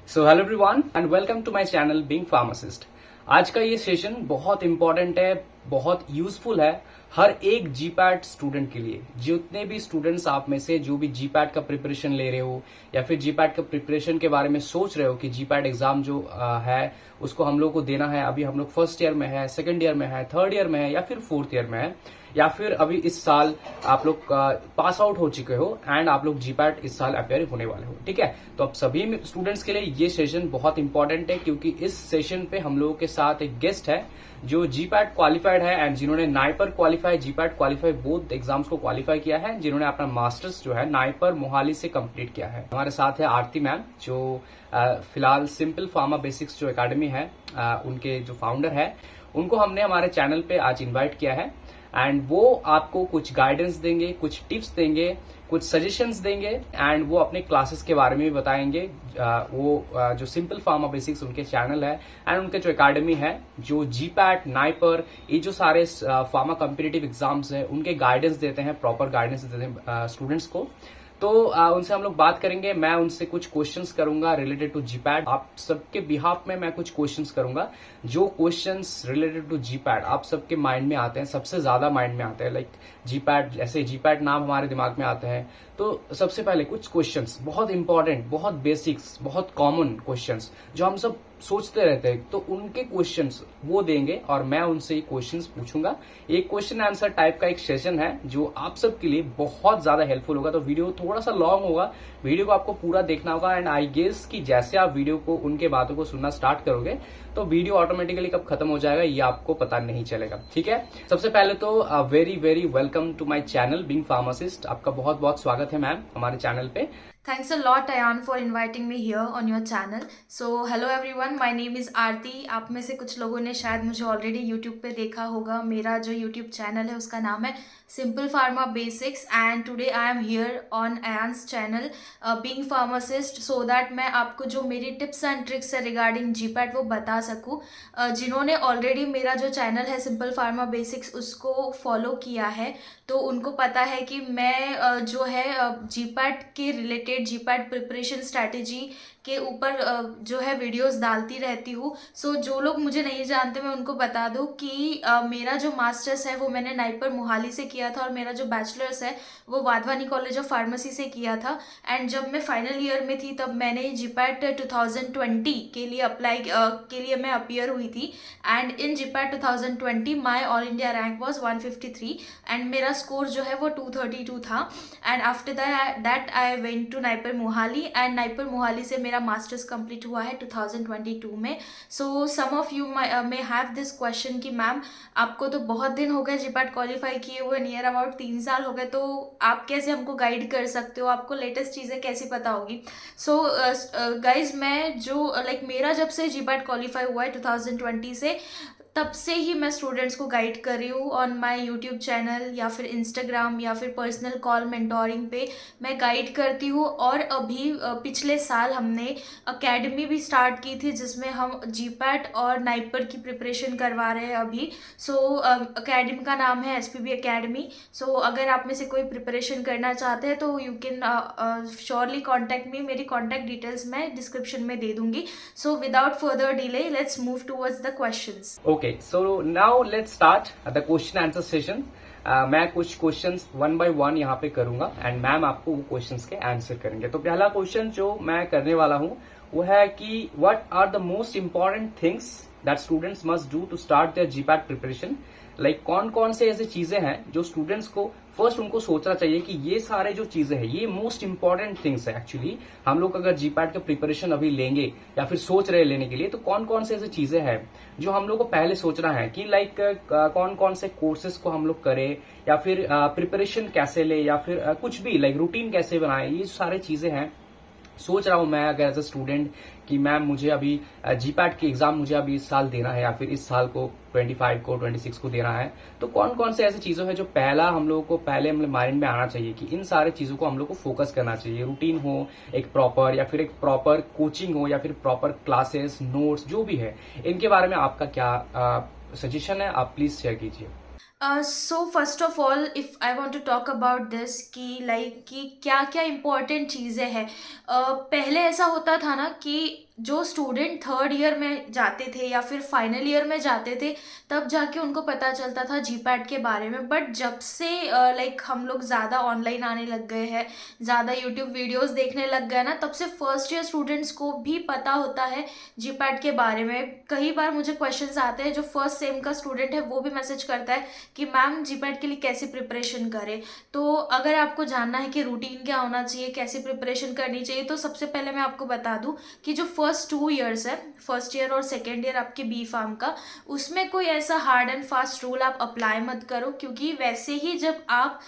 So hello everyone and welcome to my channel being pharmacist. आज का ये session बहुत इंपॉर्टेंट है, बहुत यूजफुल है हर एक जीपैट स्टूडेंट के लिए। जितने भी स्टूडेंट्स आप में से जो भी जीपैट का प्रिपरेशन ले रहे हो या फिर जीपैट का प्रिपरेशन के बारे में सोच रहे हो कि जीपैट एग्जाम जो है उसको हम लोग को देना है, अभी हम लोग फर्स्ट ईयर में है, सेकंड ईयर में है, थर्ड ईयर में है या फिर फोर्थ ईयर में है, या फिर अभी इस साल आप लोग पास आउट हो चुके हो एंड आप लोग जीपैट इस साल अपेयर होने वाले हो। ठीक है, तो अब सभी स्टूडेंट्स के लिए ये सेशन बहुत इंपॉर्टेंट है क्योंकि इस सेशन पे हम लोगों के साथ एक गेस्ट है जो जीपैट क्वालिफाइड है एंड जिन्होंने NIPER qualify, GPAT qualify both exams को क्वालिफाई किया है, जिन्होंने अपना मास्टर्स जो है नाइपर मोहाली से कंप्लीट किया है। हमारे साथ है आरती मैम जो फिलहाल सिंपल फार्मा बेसिक्स जो एकेडमी है उनके जो फाउंडर है, उनको हमने हमारे चैनल पे आज इन्वाइट किया है एंड वो आपको कुछ गाइडेंस देंगे, कुछ टिप्स देंगे, कुछ सजेशंस देंगे एंड वो अपने क्लासेस के बारे में भी बताएंगे। जो सिंपल फार्मा बेसिक्स उनके चैनल है एंड उनके जो एकेडमी है, जो जीपैट, नाइपर, ये जो सारे फार्मा कॉम्पिटिटिव एग्जाम्स है उनके गाइडेंस देते हैं, प्रॉपर गाइडेंस देते हैं स्टूडेंट्स को। तो उनसे हम लोग बात करेंगे। मैं उनसे कुछ क्वेश्चंस करूंगा रिलेटेड टू जीपैट। आप सबके बिहाफ में मैं कुछ क्वेश्चंस करूंगा। जो क्वेश्चंस रिलेटेड टू जीपैट आप सबके माइंड में आते हैं, सबसे ज्यादा माइंड में आते हैं, लाइक जीपैट, जैसे जीपैट नाम हमारे दिमाग में आते हैं, तो सबसे पहले कुछ क्वेश्चंस बहुत इंपॉर्टेंट, बहुत बेसिक्स, बहुत कॉमन क्वेश्चंस जो हम सब सोचते रहते हैं, तो उनके क्वेश्चंस वो देंगे और मैं उनसे क्वेश्चंस पूछूंगा। एक क्वेश्चन आंसर टाइप का एक सेशन है जो आप सबके लिए बहुत ज्यादा हेल्पफुल होगा। तो वीडियो थोड़ा सा लॉन्ग होगा, वीडियो को आपको पूरा देखना होगा एंड आई गेस कि जैसे आप वीडियो को, उनके बातों को सुनना स्टार्ट करोगे तो वीडियो ऑटोमेटिकली कब खत्म हो जाएगा ये आपको पता नहीं चलेगा। ठीक है, सबसे पहले तो very very welcome to my channel being pharmacist. आपका बहुत बहुत स्वागत है मैम हमारे चैनल पे। Thanks a lot, Ayan, for inviting me here on your channel. So, hello everyone, my name is Aarti. आप में से कुछ लोगों ने शायद मुझे ऑलरेडी YouTube पे देखा होगा। मेरा जो YouTube चैनल है उसका नाम है simple pharma basics and today I am here on Ayans channel being pharmacist so that मैं आपको जो मेरी टिप्स एंड ट्रिक्स है रिगार्डिंग जीपैट वो बता सकूँ। जिन्होंने ऑलरेडी मेरा जो चैनल है सिंपल फार्मा बेसिक्स उसको फॉलो किया है तो उनको पता है कि मैं जो है जीपैट के रिलेटेड, जीपैट प्रिपरेशन स्ट्रैटेजी के ऊपर जो है वीडियोस डालती रहती हूँ। सो जो लोग मुझे नहीं जानते मैं उनको बता दूँ कि मेरा जो मास्टर्स है वो मैंने नाइपर मोहाली से किया था और मेरा जो बैचलर्स है वो वाधवानी कॉलेज ऑफ फार्मेसी से किया था। एंड जब मैं फाइनल ईयर में थी तब मैंने जीपैट 2020 के लिए अप्लाई के लिए मैं अपियर हुई थी and in GPAT 2020 my all India rank was 153 and मेरा स्कोर जो है वो 232 था। And after that I went to NIPER Mohali and NIPER Mohali से मेरा मास्टर्स कंप्लीट हुआ है 2022 में। So some of you may have this question कि मैम आपको तो बहुत दिन हो गए जीपैट क्वालिफाई किए हुए, नियर अबाउट 3 साल हो गए, तो आप कैसे हमको गाइड कर सकते हो, आपको लेटेस्ट चीज़ें कैसी पता होगी। सो गाइज मैं जो मेरा जब से जीपैट क्वालिफाई हुआ है 2020 से, तब से ही मैं स्टूडेंट्स को गाइड कर रही हूँ ऑन माय यूट्यूब चैनल या फिर इंस्टाग्राम या फिर पर्सनल कॉल मेंटोरिंग पे मैं गाइड करती हूँ। और अभी पिछले साल हमने एकेडमी भी स्टार्ट की थी जिसमें हम जीपैट और नाइपर की प्रिपरेशन करवा रहे हैं अभी। सो एकेडमी का नाम है एसपीबी एकेडमी। सो अगर आप में से कोई प्रिपरेशन करना चाहते हैं तो you can surely contact me. मेरी कॉन्टैक्ट डिटेल्स मैं डिस्क्रिप्शन में दे दूंगी। So without further delay let's move towards the questions. Okay, so now let's start the question answer session. मैं कुछ क्वेश्चंस वन बाय वन यहाँ पे करूंगा एंड मैम आपको वो क्वेश्चंस के आंसर करेंगे। तो पहला क्वेश्चन जो मैं करने वाला हूँ वो है कि what are the most important things that students must do to start their GPAT preparation. Like कौन कौन से ऐसे चीजें हैं जो स्टूडेंट्स को फर्स्ट उनको सोचना चाहिए कि ये सारे जो चीजें हैं ये मोस्ट इंपॉर्टेंट थिंग्स है। एक्चुअली हम लोग अगर जीपैट का प्रिपरेशन अभी लेंगे या फिर सोच रहे लेने के लिए, तो कौन कौन से ऐसे चीजें हैं जो हम लोग को पहले सोचना है कि लाइक कौन कौन से कोर्सेज को हम लोग करें या फिर प्रिपरेशन कैसे ले या फिर कुछ भी लाइक रूटीन कैसे बनाए, ये सारे चीजें हैं। सोच रहा हूं मैं अगर एज अ स्टूडेंट कि मैम मुझे अभी जीपैट की एग्जाम मुझे अभी इस साल देना है या फिर इस साल को 25 को 26 को देना है, तो कौन कौन से ऐसी चीजों है जो पहला हम लोगों को पहले हम माइंड में आना चाहिए कि इन सारे चीजों को हम लोग को फोकस करना चाहिए। रूटीन हो एक प्रॉपर या फिर एक प्रॉपर कोचिंग हो या फिर प्रॉपर क्लासेस, नोट्स जो भी है, इनके बारे में आपका क्या सजेशन है, आप प्लीज शेयर कीजिए। So first of all if I want to talk about this कि लाइक कि क्या क्या इम्पोर्टेंट चीज़ें हैं। पहले ऐसा होता था ना कि जो स्टूडेंट थर्ड ईयर में जाते थे या फिर फाइनल ईयर में जाते थे, तब जाके उनको पता चलता था जीपैट के बारे में। बट जब से लाइक हम लोग ज़्यादा ऑनलाइन आने लग गए हैं, ज़्यादा यूट्यूब वीडियोस देखने लग गए ना, तब से फर्स्ट ईयर स्टूडेंट्स को भी पता होता है जीपैट के बारे में। कई बार मुझे क्वेश्चंस आते हैं, जो फर्स्ट सेम का स्टूडेंट है वो भी मैसेज करता है कि मैम जीपैट के लिए कैसे प्रिपरेशन करें। तो अगर आपको जानना है कि रूटीन क्या होना चाहिए, कैसे प्रिपरेशन करनी चाहिए, तो सबसे पहले मैं आपको बता दूं कि जो फर्स्ट 2 ईयर्स है, फर्स्ट ईयर और सेकेंड ईयर आपके बी फार्म का, उसमें कोई ऐसा हार्ड एंड फास्ट रूल आप अप्लाई मत करो। क्योंकि वैसे ही जब आप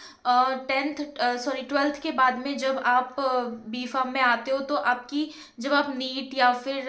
12th के बाद में जब आप बी फार्म में आते हो, तो आपकी जब आप नीट या फिर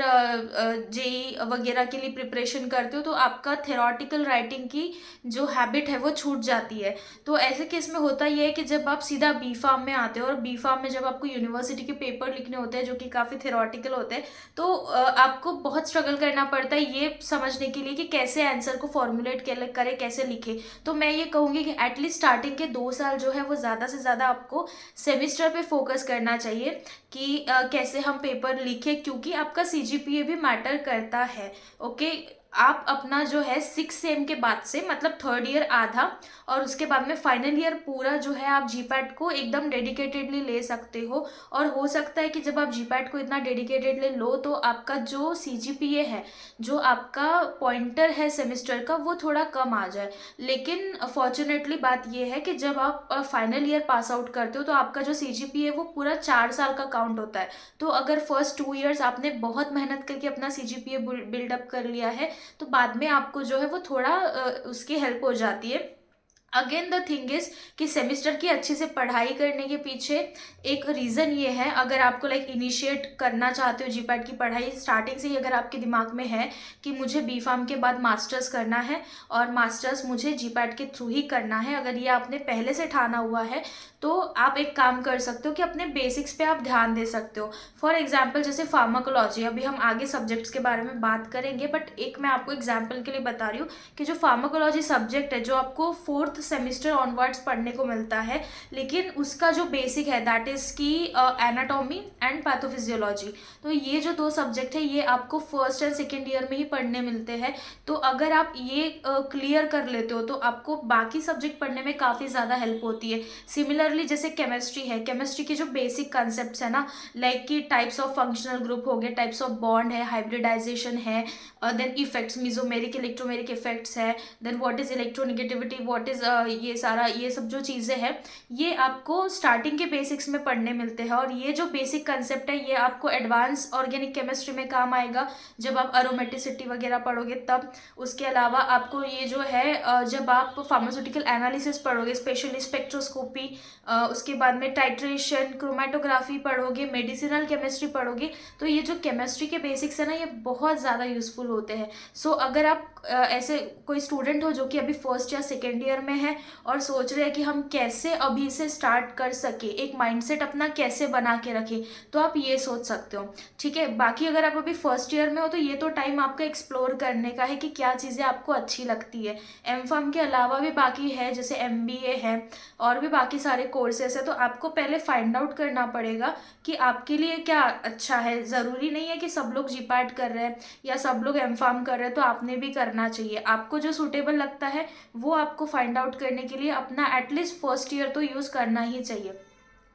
जेई वगैरह के लिए प्रिपरेशन करते हो, तो आपका थेरोटिकल राइटिंग की जो हैबिट है वो छूट जाती है। तो ऐसे केस में होता ये है कि जब आप सीधा बी फार्म में आते हो, और बी फार्म में जब आपको यूनिवर्सिटी के पेपर लिखने होते हैं जो कि काफ़ी थेरोटिकल होते हैं, तो आपको बहुत स्ट्रगल करना पड़ता है ये समझने के लिए कि कैसे आंसर को फॉर्मुलेट करें, कैसे लिखें। तो मैं ये कहूँगी कि एटलीस्ट स्टार्टिंग के 2 साल जो है वो ज़्यादा से ज़्यादा आपको सेमिस्टर पे फोकस करना चाहिए कि कैसे हम पेपर लिखें, क्योंकि आपका सीजीपीए भी मैटर करता है। ओके, आप अपना जो है 6 सेम के बाद से, मतलब थर्ड ईयर आधा और उसके बाद में फाइनल ईयर पूरा जो है, आप जीपैट को एकदम डेडिकेटेडली ले सकते हो। और हो सकता है कि जब आप जीपैट को इतना डेडिकेटेडली लो, तो आपका जो सीजीपीए है, जो आपका पॉइंटर है सेमेस्टर का, वो थोड़ा कम आ जाए। लेकिन फॉर्चुनेटली बात यह है कि जब आप फाइनल ईयर पास आउट करते हो, तो आपका जो सीजीपीए वो पूरा 4 साल का काउंट होता है। तो अगर फर्स्ट 2 ईयर्स आपने बहुत मेहनत करके अपना सीजीपीए बिल्डअप कर लिया है, तो बाद में आपको जो है वो थोड़ा उसकी हेल्प हो जाती है। अगेन द थिंग इज कि सेमिस्टर की अच्छे से पढ़ाई करने के पीछे एक रीज़न ये है, अगर आपको लाइक इनिशिएट करना चाहते हो जीपैट की पढ़ाई स्टार्टिंग से ही, अगर आपके दिमाग में है कि मुझे बी फार्म के बाद मास्टर्स करना है और मास्टर्स मुझे जीपैट के थ्रू ही करना है, अगर ये आपने पहले से ठाना हुआ है, तो आप एक काम कर सकते हो कि अपने बेसिक्स पे आप ध्यान दे सकते हो। फॉर एग्जाम्पल जैसे फार्माकोलॉजी, अभी हम आगे सब्जेक्ट्स के बारे में बात करेंगे, बट एक मैं आपको एग्जाम्पल के लिए बता रही हूँ कि जो फार्माकोलॉजी सब्जेक्ट है, जो आपको 4th सेमिस्टर ऑनवर्ड्स पढ़ने को मिलता है, लेकिन उसका जो बेसिक है दैट इज़ की एनाटॉमी एंड पैथोफिजियोलॉजी। तो ये जो 2 सब्जेक्ट है, ये आपको फर्स्ट एंड सेकेंड ईयर में ही पढ़ने मिलते हैं। तो अगर आप ये क्लियर कर लेते हो, तो आपको बाकी सब्जेक्ट पढ़ने में काफ़ी ज़्यादा हेल्प होती है। सिमिलरली जैसे केमिस्ट्री है, केमिस्ट्री के जो बेसिक कंसेप्ट है ना, लाइक कि टाइप्स ऑफ फंक्शनल ग्रुप हो गए, टाइप्स ऑफ बॉन्ड है, हाइब्रिडाइजेशन है, then effects, mesomeric electromeric effects है, then what is electronegativity, what is ये सब जो चीज़ें हैं, ये आपको स्टार्टिंग के बेसिक्स में पढ़ने मिलते हैं। और ये जो बेसिक कंसेप्ट है, ये आपको एडवांस ऑर्गेनिक केमिस्ट्री में काम आएगा जब आप अरोमेटिसिटी वगैरह पढ़ोगे तब। उसके अलावा आपको ये जो है जब आप फार्मास्यूटिकल एनालिसिस पढ़ोगे, स्पेशली स्पेक्ट्रोस्कोपी, उसके बाद में टाइट्रेशन, क्रोमेटोग्राफी पढ़ोगे, मेडिसिनल केमिस्ट्री पढ़ोगे, तो ये जो केमिस्ट्री के बेसिक्स है ना, ये बहुत ज़्यादा यूजफुल होते हैं। सो अगर आप ऐसे कोई स्टूडेंट हो जो कि अभी फर्स्ट या सेकेंड ईयर में है और सोच रहे हैं कि हम कैसे अभी से स्टार्ट कर सके, एक माइंडसेट अपना कैसे बना के रखें, तो आप ये सोच सकते हो। ठीक है, बाकी अगर आप अभी फर्स्ट ईयर में हो, तो ये तो टाइम आपका एक्सप्लोर करने का है कि क्या चीज़ें आपको अच्छी लगती है। एम फार्म के अलावा भी बाकी है, जैसे MBA है और भी बाकी सारे कोर्सेस है। तो आपको पहले फाइंड आउट करना पड़ेगा कि आपके लिए क्या अच्छा है। ज़रूरी नहीं है कि सब लोग जीपैट कर रहे हैं या सब लोग एम फार्म कर रहे हैं तो आपने भी करना चाहिए। आपको जो सूटेबल लगता है वो आपको फाइंड आउट करने के लिए अपना एटलीस्ट फर्स्ट ईयर तो यूज़ करना ही चाहिए।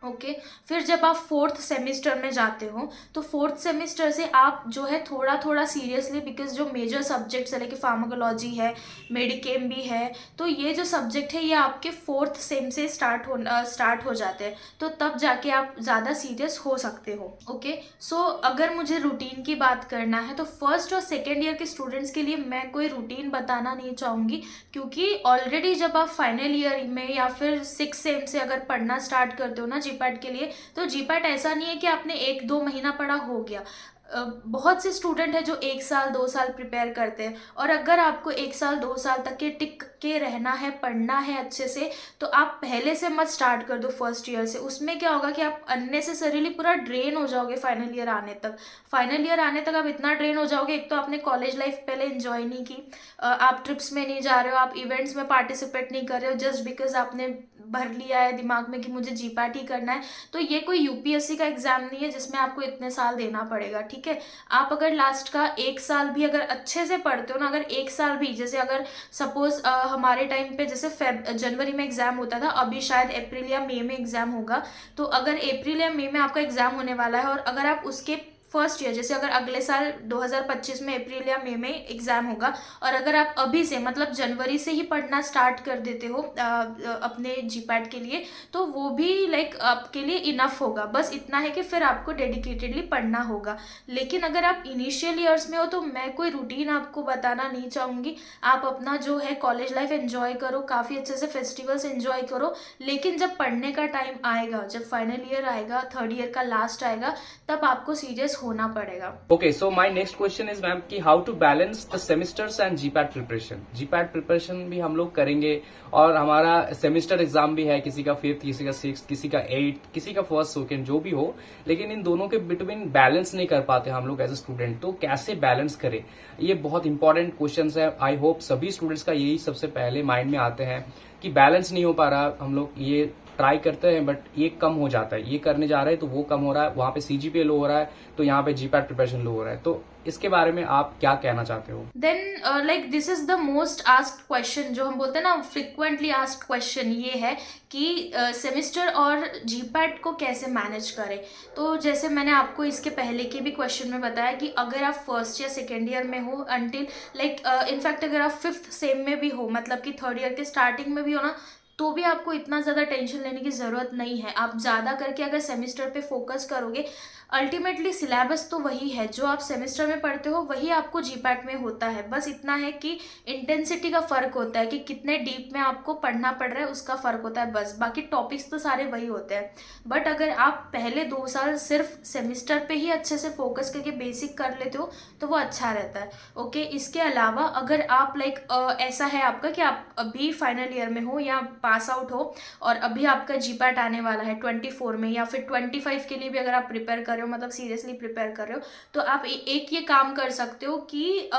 ओके, फिर जब आप 4th सेमिस्टर में जाते हो, तो 4th सेमिस्टर से आप जो है थोड़ा थोड़ा सीरियसली, बिकॉज जो मेजर सब्जेक्ट्स है, लाइक फार्माकोलॉजी है, मेडिकेम भी है, तो ये जो सब्जेक्ट है ये आपके 4th सेम से स्टार्ट हो जाते हैं। तो तब जाके आप ज़्यादा सीरियस हो सकते हो। ओके, सो अगर मुझे रूटीन की बात करना है, तो फर्स्ट और सेकेंड ईयर के स्टूडेंट्स के लिए मैं कोई रूटीन बताना नहीं चाहूँगी, क्योंकि ऑलरेडी जब आप फाइनल ईयर में या फिर 6 सेम से अगर पढ़ना स्टार्ट करते हो ना जीपैट के लिए, तो जीपैट ऐसा नहीं है कि आपने 1-2 महीना पढ़ा हो गया। बहुत से स्टूडेंट हैं जो 1 साल 2 साल प्रिपेयर करते हैं, और अगर आपको 1 साल 2 साल तक के टिक के रहना है, पढ़ना है अच्छे से, तो आप पहले से मत स्टार्ट कर दो फर्स्ट ईयर से। उसमें क्या होगा कि आप अननेसेसरीली पूरा ड्रेन हो जाओगे फाइनल ईयर आने तक। फाइनल ईयर आने तक आप इतना ड्रेन हो जाओगे, एक तो आपने कॉलेज लाइफ पहले एंजॉय नहीं की, आप ट्रिप्स में नहीं जा रहे हो, आप इवेंट्स में पार्टिसिपेट नहीं कर रहे हो, जस्ट बिकॉज आपने भर लिया है दिमाग में कि मुझे जीपैट ही करना है। तो ये कोई यूपीएससी का एग्जाम नहीं है जिसमें आपको इतने साल देना पड़ेगा, ठीक है। आप अगर लास्ट का 1 साल भी अगर अच्छे से पढ़ते हो ना, अगर 1 साल भी, जैसे अगर सपोज हमारे टाइम पे जैसे जनवरी में एग्जाम होता था, अभी शायद अप्रैल या मई में एग्जाम होगा, तो अगर अप्रैल या मई में आपका एग्जाम होने वाला है, और अगर आप उसके फर्स्ट ईयर, जैसे अगर अगले साल 2025 में अप्रैल या मई में एग्जाम होगा, और अगर आप अभी से मतलब जनवरी से ही पढ़ना स्टार्ट कर देते हो अपने जीपैट के लिए, तो वो भी लाइक आपके लिए इनफ होगा। बस इतना है कि फिर आपको डेडिकेटेडली पढ़ना होगा। लेकिन अगर आप इनिशियल ईयर्स में हो तो मैं कोई रूटीन आपको बताना नहीं चाहूँगी। आप अपना जो है कॉलेज लाइफ एंजॉय करो, काफ़ी अच्छे से फेस्टिवल्स एंजॉय करो, लेकिन जब पढ़ने का टाइम आएगा, जब फाइनल ईयर आएगा, थर्ड ईयर का लास्ट आएगा, तब आपको सीरियस होना पड़ेगा। Okay, so my next question is ma'am कि how to balance the semesters and GPAT preparation. GPAT preparation भी हम लोग करेंगे, और हमारा सेमेस्टर एग्जाम भी है, किसी का 5th, किसी का 6th, किसी का 8th, किसी का 1st 2nd, जो भी हो, लेकिन इन दोनों के बिटवीन बैलेंस नहीं कर पाते हम लोग एज ए स्टूडेंट। तो कैसे बैलेंस करें, ये बहुत इंपॉर्टेंट क्वेश्चन है। आई होप सभी स्टूडेंट्स का यही सबसे पहले माइंड में आते हैं कि बैलेंस नहीं हो पा रहा। हम लोग ये ट्राई करते हैं बट ये कम हो जाता है, ये करने जा रहे हैं तो वो कम हो रहा है, वहां पे सीजीपीए लो हो रहा है, तो यहाँ पे जीपैट प्रिपरेशन लो हो रहा है। तो इसके बारे में आप क्या कहना चाहते हो? Then like this is the most asked question, जो हम बोलते हैं ना फ्रिक्वेंटली आस्क्ड क्वेश्चन, ये है कि सेमेस्टर और जीपैट को कैसे मैनेज करें। तो जैसे मैंने आपको इसके पहले के भी क्वेश्चन में बताया कि अगर आप फर्स्ट या सेकेंड ईयर में हो, अंटिल लाइक इनफैक्ट अगर आप 5th सेम में भी हो, मतलब कि थर्ड ईयर के स्टार्टिंग में भी हो ना, तो भी आपको इतना ज़्यादा टेंशन लेने की ज़रूरत नहीं है। आप ज़्यादा करके अगर सेमेस्टर पे फोकस करोगे, अल्टीमेटली सिलेबस तो वही है, जो आप सेमेस्टर में पढ़ते हो वही आपको जीपैट में होता है। बस इतना है कि इंटेंसिटी का फ़र्क होता है, कि कितने डीप में आपको पढ़ना पड़ रहा है, उसका फ़र्क होता है बस। बाकी टॉपिक्स तो सारे वही होते हैं। बट अगर आप पहले 2 साल सिर्फ सेमेस्टर पे ही अच्छे से फोकस करके बेसिक कर लेते हो, तो वो अच्छा रहता है। ओके, इसके अलावा अगर आप लाइक ऐसा है आपका कि आप अभी फाइनल ईयर में हो या पास आउट हो, और अभी आपका जीपैट आने वाला है 24 में, या फिर 25 के लिए भी अगर आप प्रिपेयर कर रहे हो, मतलब सीरियसली प्रिपेयर कर रहे हो, तो आप एक ये काम कर सकते हो कि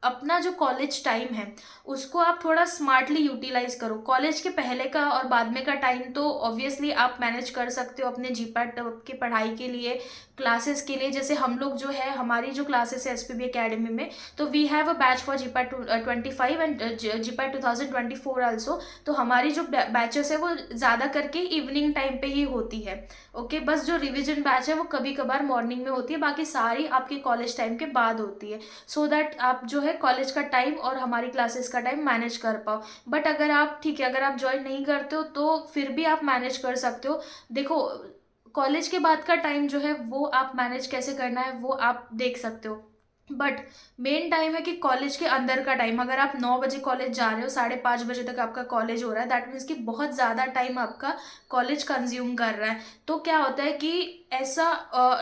अपना जो कॉलेज टाइम है उसको आप थोड़ा स्मार्टली यूटिलाइज करो। कॉलेज के पहले का और बाद में का टाइम तो ऑब्वियसली आप मैनेज कर सकते हो अपने जीपैट की पढ़ाई के लिए, क्लासेस के लिए। जैसे हम लोग जो है, हमारी जो क्लासेस है एसपीबी एकेडमी में, तो we have a batch for GPAT 25 and GPAT 2024 also. तो हमारी जो बैचेस है वो ज़्यादा करके इवनिंग टाइम पे ही होती है। ओके, बस जो रिविजन बैच है वो कभी कभार मॉर्निंग में होती है, बाकी सारी आपके कॉलेज टाइम के बाद होती है, सो दैट आप जो है कॉलेज का टाइम और हमारी क्लासेस का टाइम मैनेज कर पाओ। बट अगर आप, ठीक है, अगर आप ज्वाइन नहीं करते हो तो फिर भी आप मैनेज कर सकते हो। देखो, कॉलेज के बाद का टाइम जो है वो आप मैनेज कैसे करना है वो आप देख सकते हो, बट मेन टाइम है कि कॉलेज के अंदर का टाइम। अगर आप 9 बजे कॉलेज जा रहे हो, 5:30 बजे तक आपका कॉलेज हो रहा है, दैट मीन्स कि बहुत ज़्यादा टाइम आपका कॉलेज कंज्यूम कर रहा है। तो क्या होता है कि ऐसा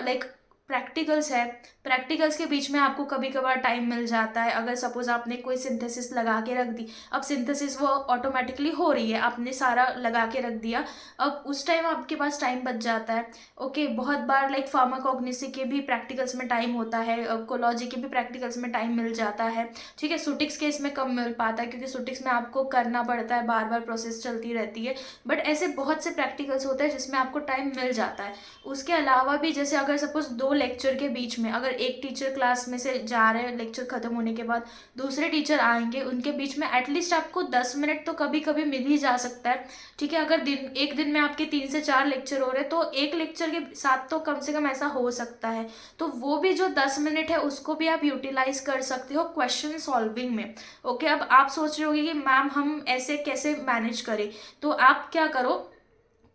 लाइक प्रैक्टिकल्स है, प्रैक्टिकल्स के बीच में आपको कभी कभार टाइम मिल जाता है। अगर सपोज आपने कोई सिंथेसिस लगा के रख दी, अब सिंथेसिस वो ऑटोमेटिकली हो रही है, आपने सारा लगा के रख दिया, अब उस टाइम आपके पास टाइम बच जाता है। ओके, बहुत बार लाइक फार्माकोग्निसी के भी प्रैक्टिकल्स में टाइम होता है, कोलॉजी के भी प्रैक्टिकल्स में टाइम मिल जाता है, ठीक है। सुटिक्स के इसमें कम मिल पाता है, क्योंकि सुटिक्स में आपको करना पड़ता है, बार बार प्रोसेस चलती रहती है। बट ऐसे बहुत से प्रैक्टिकल्स होते हैं जिसमें आपको टाइम मिल जाता है। उसके अलावा भी, जैसे अगर सपोज 2 लेक्चर के बीच में अगर एक टीचर क्लास में से जा रहे हैं, लेक्चर खत्म होने के बाद दूसरे टीचर आएंगे, उनके बीच में एटलीस्ट आपको 10 मिनट तो कभी कभी मिल ही जा सकता है, ठीक है। अगर एक दिन में आपके 3 से 4 लेक्चर हो रहे हैं, तो एक लेक्चर के साथ तो कम से कम ऐसा हो सकता है। तो वो भी जो 10 मिनट है उसको भी आप यूटिलाइज कर सकते हो क्वेश्चन सॉल्विंग में। ओके, अब आप सोच रहे होगे कि मैम हम ऐसे कैसे मैनेज करें, तो आप क्या करो,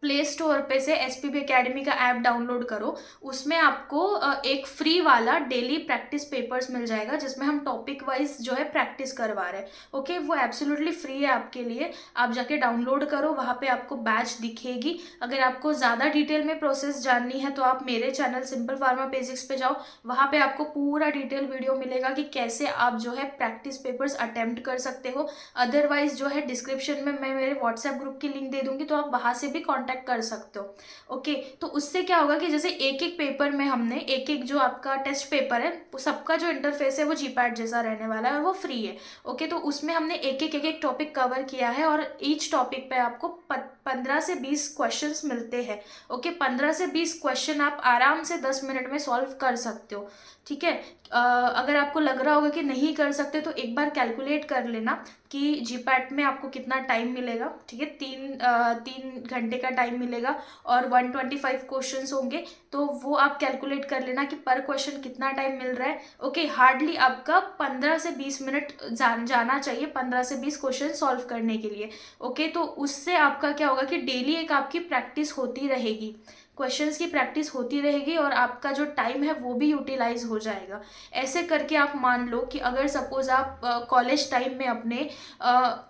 प्ले स्टोर पे से एसपीबी एकेडमी का ऐप डाउनलोड करो। उसमें आपको एक फ्री वाला डेली प्रैक्टिस पेपर्स मिल जाएगा जिसमें हम टॉपिक वाइज जो है प्रैक्टिस करवा रहे हैं। ओके, वो एब्सोल्युटली फ्री है आपके लिए, आप जाके डाउनलोड करो, वहाँ पे आपको बैच दिखेगी। अगर आपको ज़्यादा डिटेल में प्रोसेस जाननी है तो आप मेरे चैनल सिंपल फार्मा बेसिक्स पे जाओ, वहाँ पे आपको पूरा डिटेल वीडियो मिलेगा कि कैसे आप जो है प्रैक्टिस पेपर्स अटेम्प्ट कर सकते हो। अदरवाइज जो है डिस्क्रिप्शन में मैं मेरे व्हाट्सएप ग्रुप की लिंक दे दूंगी, तो आप वहाँ से भी कॉन्टैक्ट कर सकते हो। ओके, तो उससे क्या होगा कि जैसे एक एक पेपर में हमने एक एक जो आपका टेस्ट पेपर है वो सबका जो इंटरफेस है वो जीपैट जैसा रहने वाला है और वो फ्री है। ओके, तो उसमें हमने एक एक टॉपिक कवर किया है और ईच टॉपिक पे आपको 15 से 20 क्वेश्चंस मिलते हैं। ओके, 15 से 20 क्वेश्चन आप आराम से 10 मिनट में सॉल्व कर सकते हो। ठीक है, अगर आपको लग रहा होगा कि नहीं कर सकते तो एक बार कैलकुलेट कर लेना कि जीपैट में आपको कितना टाइम मिलेगा। ठीक है, 3 घंटे का टाइम मिलेगा और 125 क्वेश्चंस होंगे, तो वो आप कैलकुलेट कर लेना कि पर क्वेश्चन कितना टाइम मिल रहा है। ओके, हार्डली आपका 15 से 20 मिनट जाना चाहिए 15 से 20 क्वेश्चन सॉल्व करने के लिए। ओके, तो उससे आपका क्या होगा कि डेली एक आपकी प्रैक्टिस होती रहेगी, क्वेश्चंस की प्रैक्टिस होती रहेगी और आपका जो टाइम है वो भी यूटिलाइज हो जाएगा। ऐसे करके आप मान लो कि अगर सपोज आप कॉलेज टाइम में अपने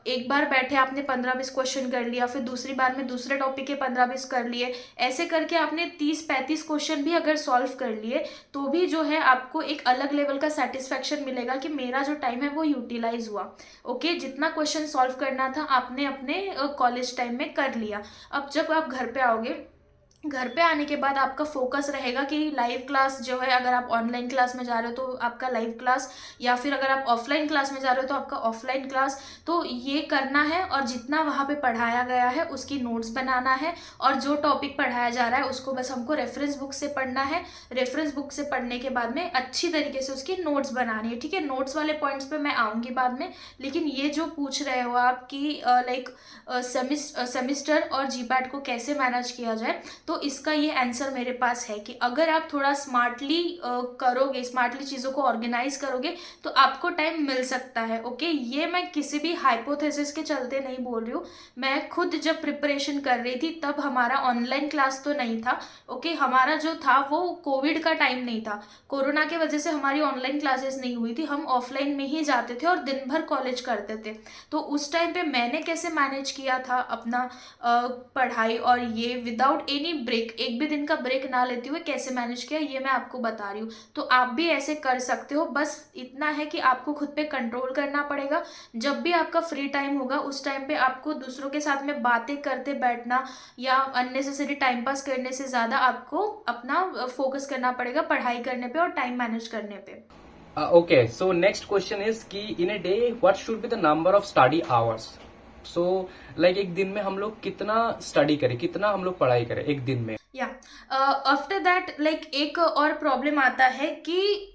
एक बार बैठे आपने 15-20 क्वेश्चन कर लिया, फिर दूसरी बार में दूसरे टॉपिक के 15-20 कर लिए, ऐसे करके आपने 30-35 क्वेश्चन भी अगर सॉल्व कर लिए तो भी जो है आपको एक अलग लेवल का सेटिस्फैक्शन मिलेगा कि मेरा जो टाइम है वो यूटिलाइज हुआ। ओके, जितना क्वेश्चन सॉल्व करना था आपने अपने कॉलेज टाइम में कर लिया। अब जब आप घर पे आओगे, घर पे आने के बाद आपका फोकस रहेगा कि लाइव क्लास जो है, अगर आप ऑनलाइन क्लास में जा रहे हो तो आपका लाइव क्लास, या फिर अगर आप ऑफलाइन क्लास में जा रहे हो तो आपका ऑफलाइन क्लास, तो ये करना है और जितना वहाँ पे पढ़ाया गया है उसकी नोट्स बनाना है और जो टॉपिक पढ़ाया जा रहा है उसको बस हमको रेफरेंस बुक से पढ़ना है। रेफरेंस बुक से पढ़ने के बाद में अच्छी तरीके से उसकी नोट्स बनानी है। ठीक है, नोट्स वाले पॉइंट्स पे मैं आऊँगी बाद में, लेकिन ये जो पूछ रहे हो आप कि लाइक सेमिस्टर और जीपैट को कैसे मैनेज किया जाए, तो इसका ये आंसर मेरे पास है कि अगर आप थोड़ा स्मार्टली करोगे, स्मार्टली चीज़ों को ऑर्गेनाइज करोगे तो आपको टाइम मिल सकता है। ओके, ये मैं किसी भी हाइपोथेसिस के चलते नहीं बोल रही हूँ, मैं खुद जब प्रिपरेशन कर रही थी तब हमारा ऑनलाइन क्लास तो नहीं था। ओके, हमारा जो था वो कोविड का टाइम नहीं था, कोरोना की वजह से हमारी ऑनलाइन क्लासेस नहीं हुई थी, हम ऑफलाइन में ही जाते थे और दिन भर कॉलेज करते थे। तो उस टाइम पे मैंने कैसे मैनेज किया था अपना पढ़ाई, और ये विदाउट एनी ब्रेक, एक भी दिन का ब्रेक ना लेते हुए कैसे मैनेज किया, ये मैं आपको बता रही हूँ। तो आप भी ऐसे कर सकते हो, बस इतना है कि आपको खुद पे कंट्रोल करना पड़ेगा। जब भी आपका फ्री टाइम होगा उस टाइम पे आपको दूसरों के साथ में बातें करते बैठना या अननेसेसरी टाइम पास करने से ज़्यादा आपको अपना फोकस करना पड़ेगा पढ़ाई करने पे और टाइम मैनेज करने पे। Okay, so next question is कि in a day what should be the number of study hours? So like एक दिन में हम लोग कितना स्टडी करें, कितना हम लोग पढ़ाई करें एक दिन में? या आफ्टर दैट लाइक एक और प्रॉब्लम आता है कि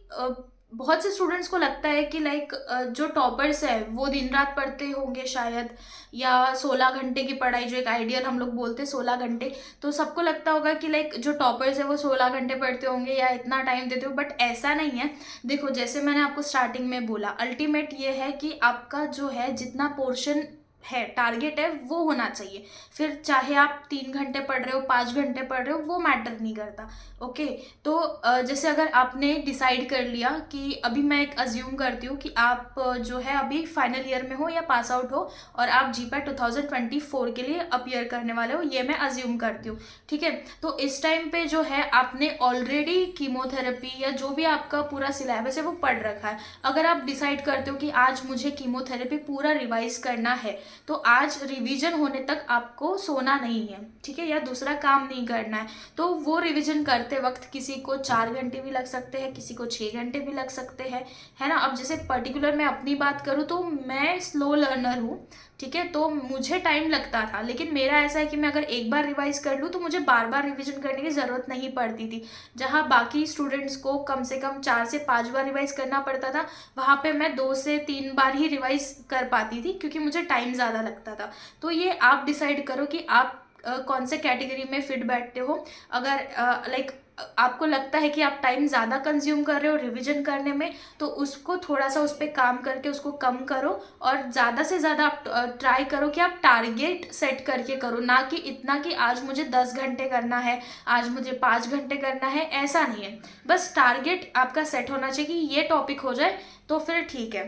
बहुत से स्टूडेंट्स को लगता है कि लाइक जो टॉपर्स है वो दिन रात पढ़ते होंगे शायद, या 16 घंटे की पढ़ाई, जो एक आइडियल हम लोग बोलते हैं 16 घंटे, तो सबको लगता होगा कि लाइक जो टॉपर्स है वो 16 घंटे पढ़ते होंगे या इतना टाइम देते हो, बट ऐसा नहीं है। देखो, जैसे मैंने आपको स्टार्टिंग में बोला, अल्टीमेट ये है कि आपका जो है जितना पोर्शन है, टारगेट है, वो होना चाहिए। फिर चाहे आप 3 घंटे पढ़ रहे हो, 5 घंटे पढ़ रहे हो, वो मैटर नहीं करता। ओके, तो जैसे अगर आपने डिसाइड कर लिया कि अभी मैं एक अज्यूम करती हूँ कि आप जो है अभी फाइनल ईयर में हो या पास आउट हो और आप जीपैट 2024 के लिए अपीयर करने वाले हो, ये मैं अज्यूम करती हूँ। ठीक है, तो इस टाइम पे जो है आपने ऑलरेडी कीमोथेरेपी या जो भी आपका पूरा सिलेबस है वो पढ़ रखा है। अगर आप डिसाइड करते हो कि आज मुझे कीमोथेरेपी पूरा रिवाइज करना है, तो आज रिवीजन होने तक आपको सोना नहीं है। ठीक है, या दूसरा काम नहीं करना है। तो वो रिवीजन करते वक्त किसी को 4 घंटे भी लग सकते हैं, किसी को 6 घंटे भी लग सकते हैं, है ना। अब जैसे पर्टिकुलर मैं अपनी बात करूँ तो मैं स्लो लर्नर हूँ। ठीक है, तो मुझे टाइम लगता था, लेकिन मेरा ऐसा है कि मैं अगर एक बार रिवाइज कर लूँ तो मुझे बार बार रिवीजन करने की ज़रूरत नहीं पड़ती थी। जहाँ बाकी स्टूडेंट्स को कम से कम 4 से 5 बार रिवाइज करना पड़ता था, वहाँ पे मैं 2 से 3 बार ही रिवाइज कर पाती थी क्योंकि मुझे टाइम ज़्यादा लगता था। तो ये आप डिसाइड करो कि आप कौन से कैटेगरी में फिट बैठते हो। अगर लाइक आपको लगता है कि आप टाइम ज़्यादा कंज्यूम कर रहे हो रिवीजन करने में, तो उसको थोड़ा सा उस पर काम करके उसको कम करो, और ज़्यादा से ज़्यादा आप ट्राई करो कि आप टारगेट सेट करके करो, ना कि इतना कि आज मुझे 10 घंटे करना है, आज मुझे 5 घंटे करना है, ऐसा नहीं है। बस टारगेट आपका सेट होना चाहिए कि ये टॉपिक हो जाए तो फिर ठीक है।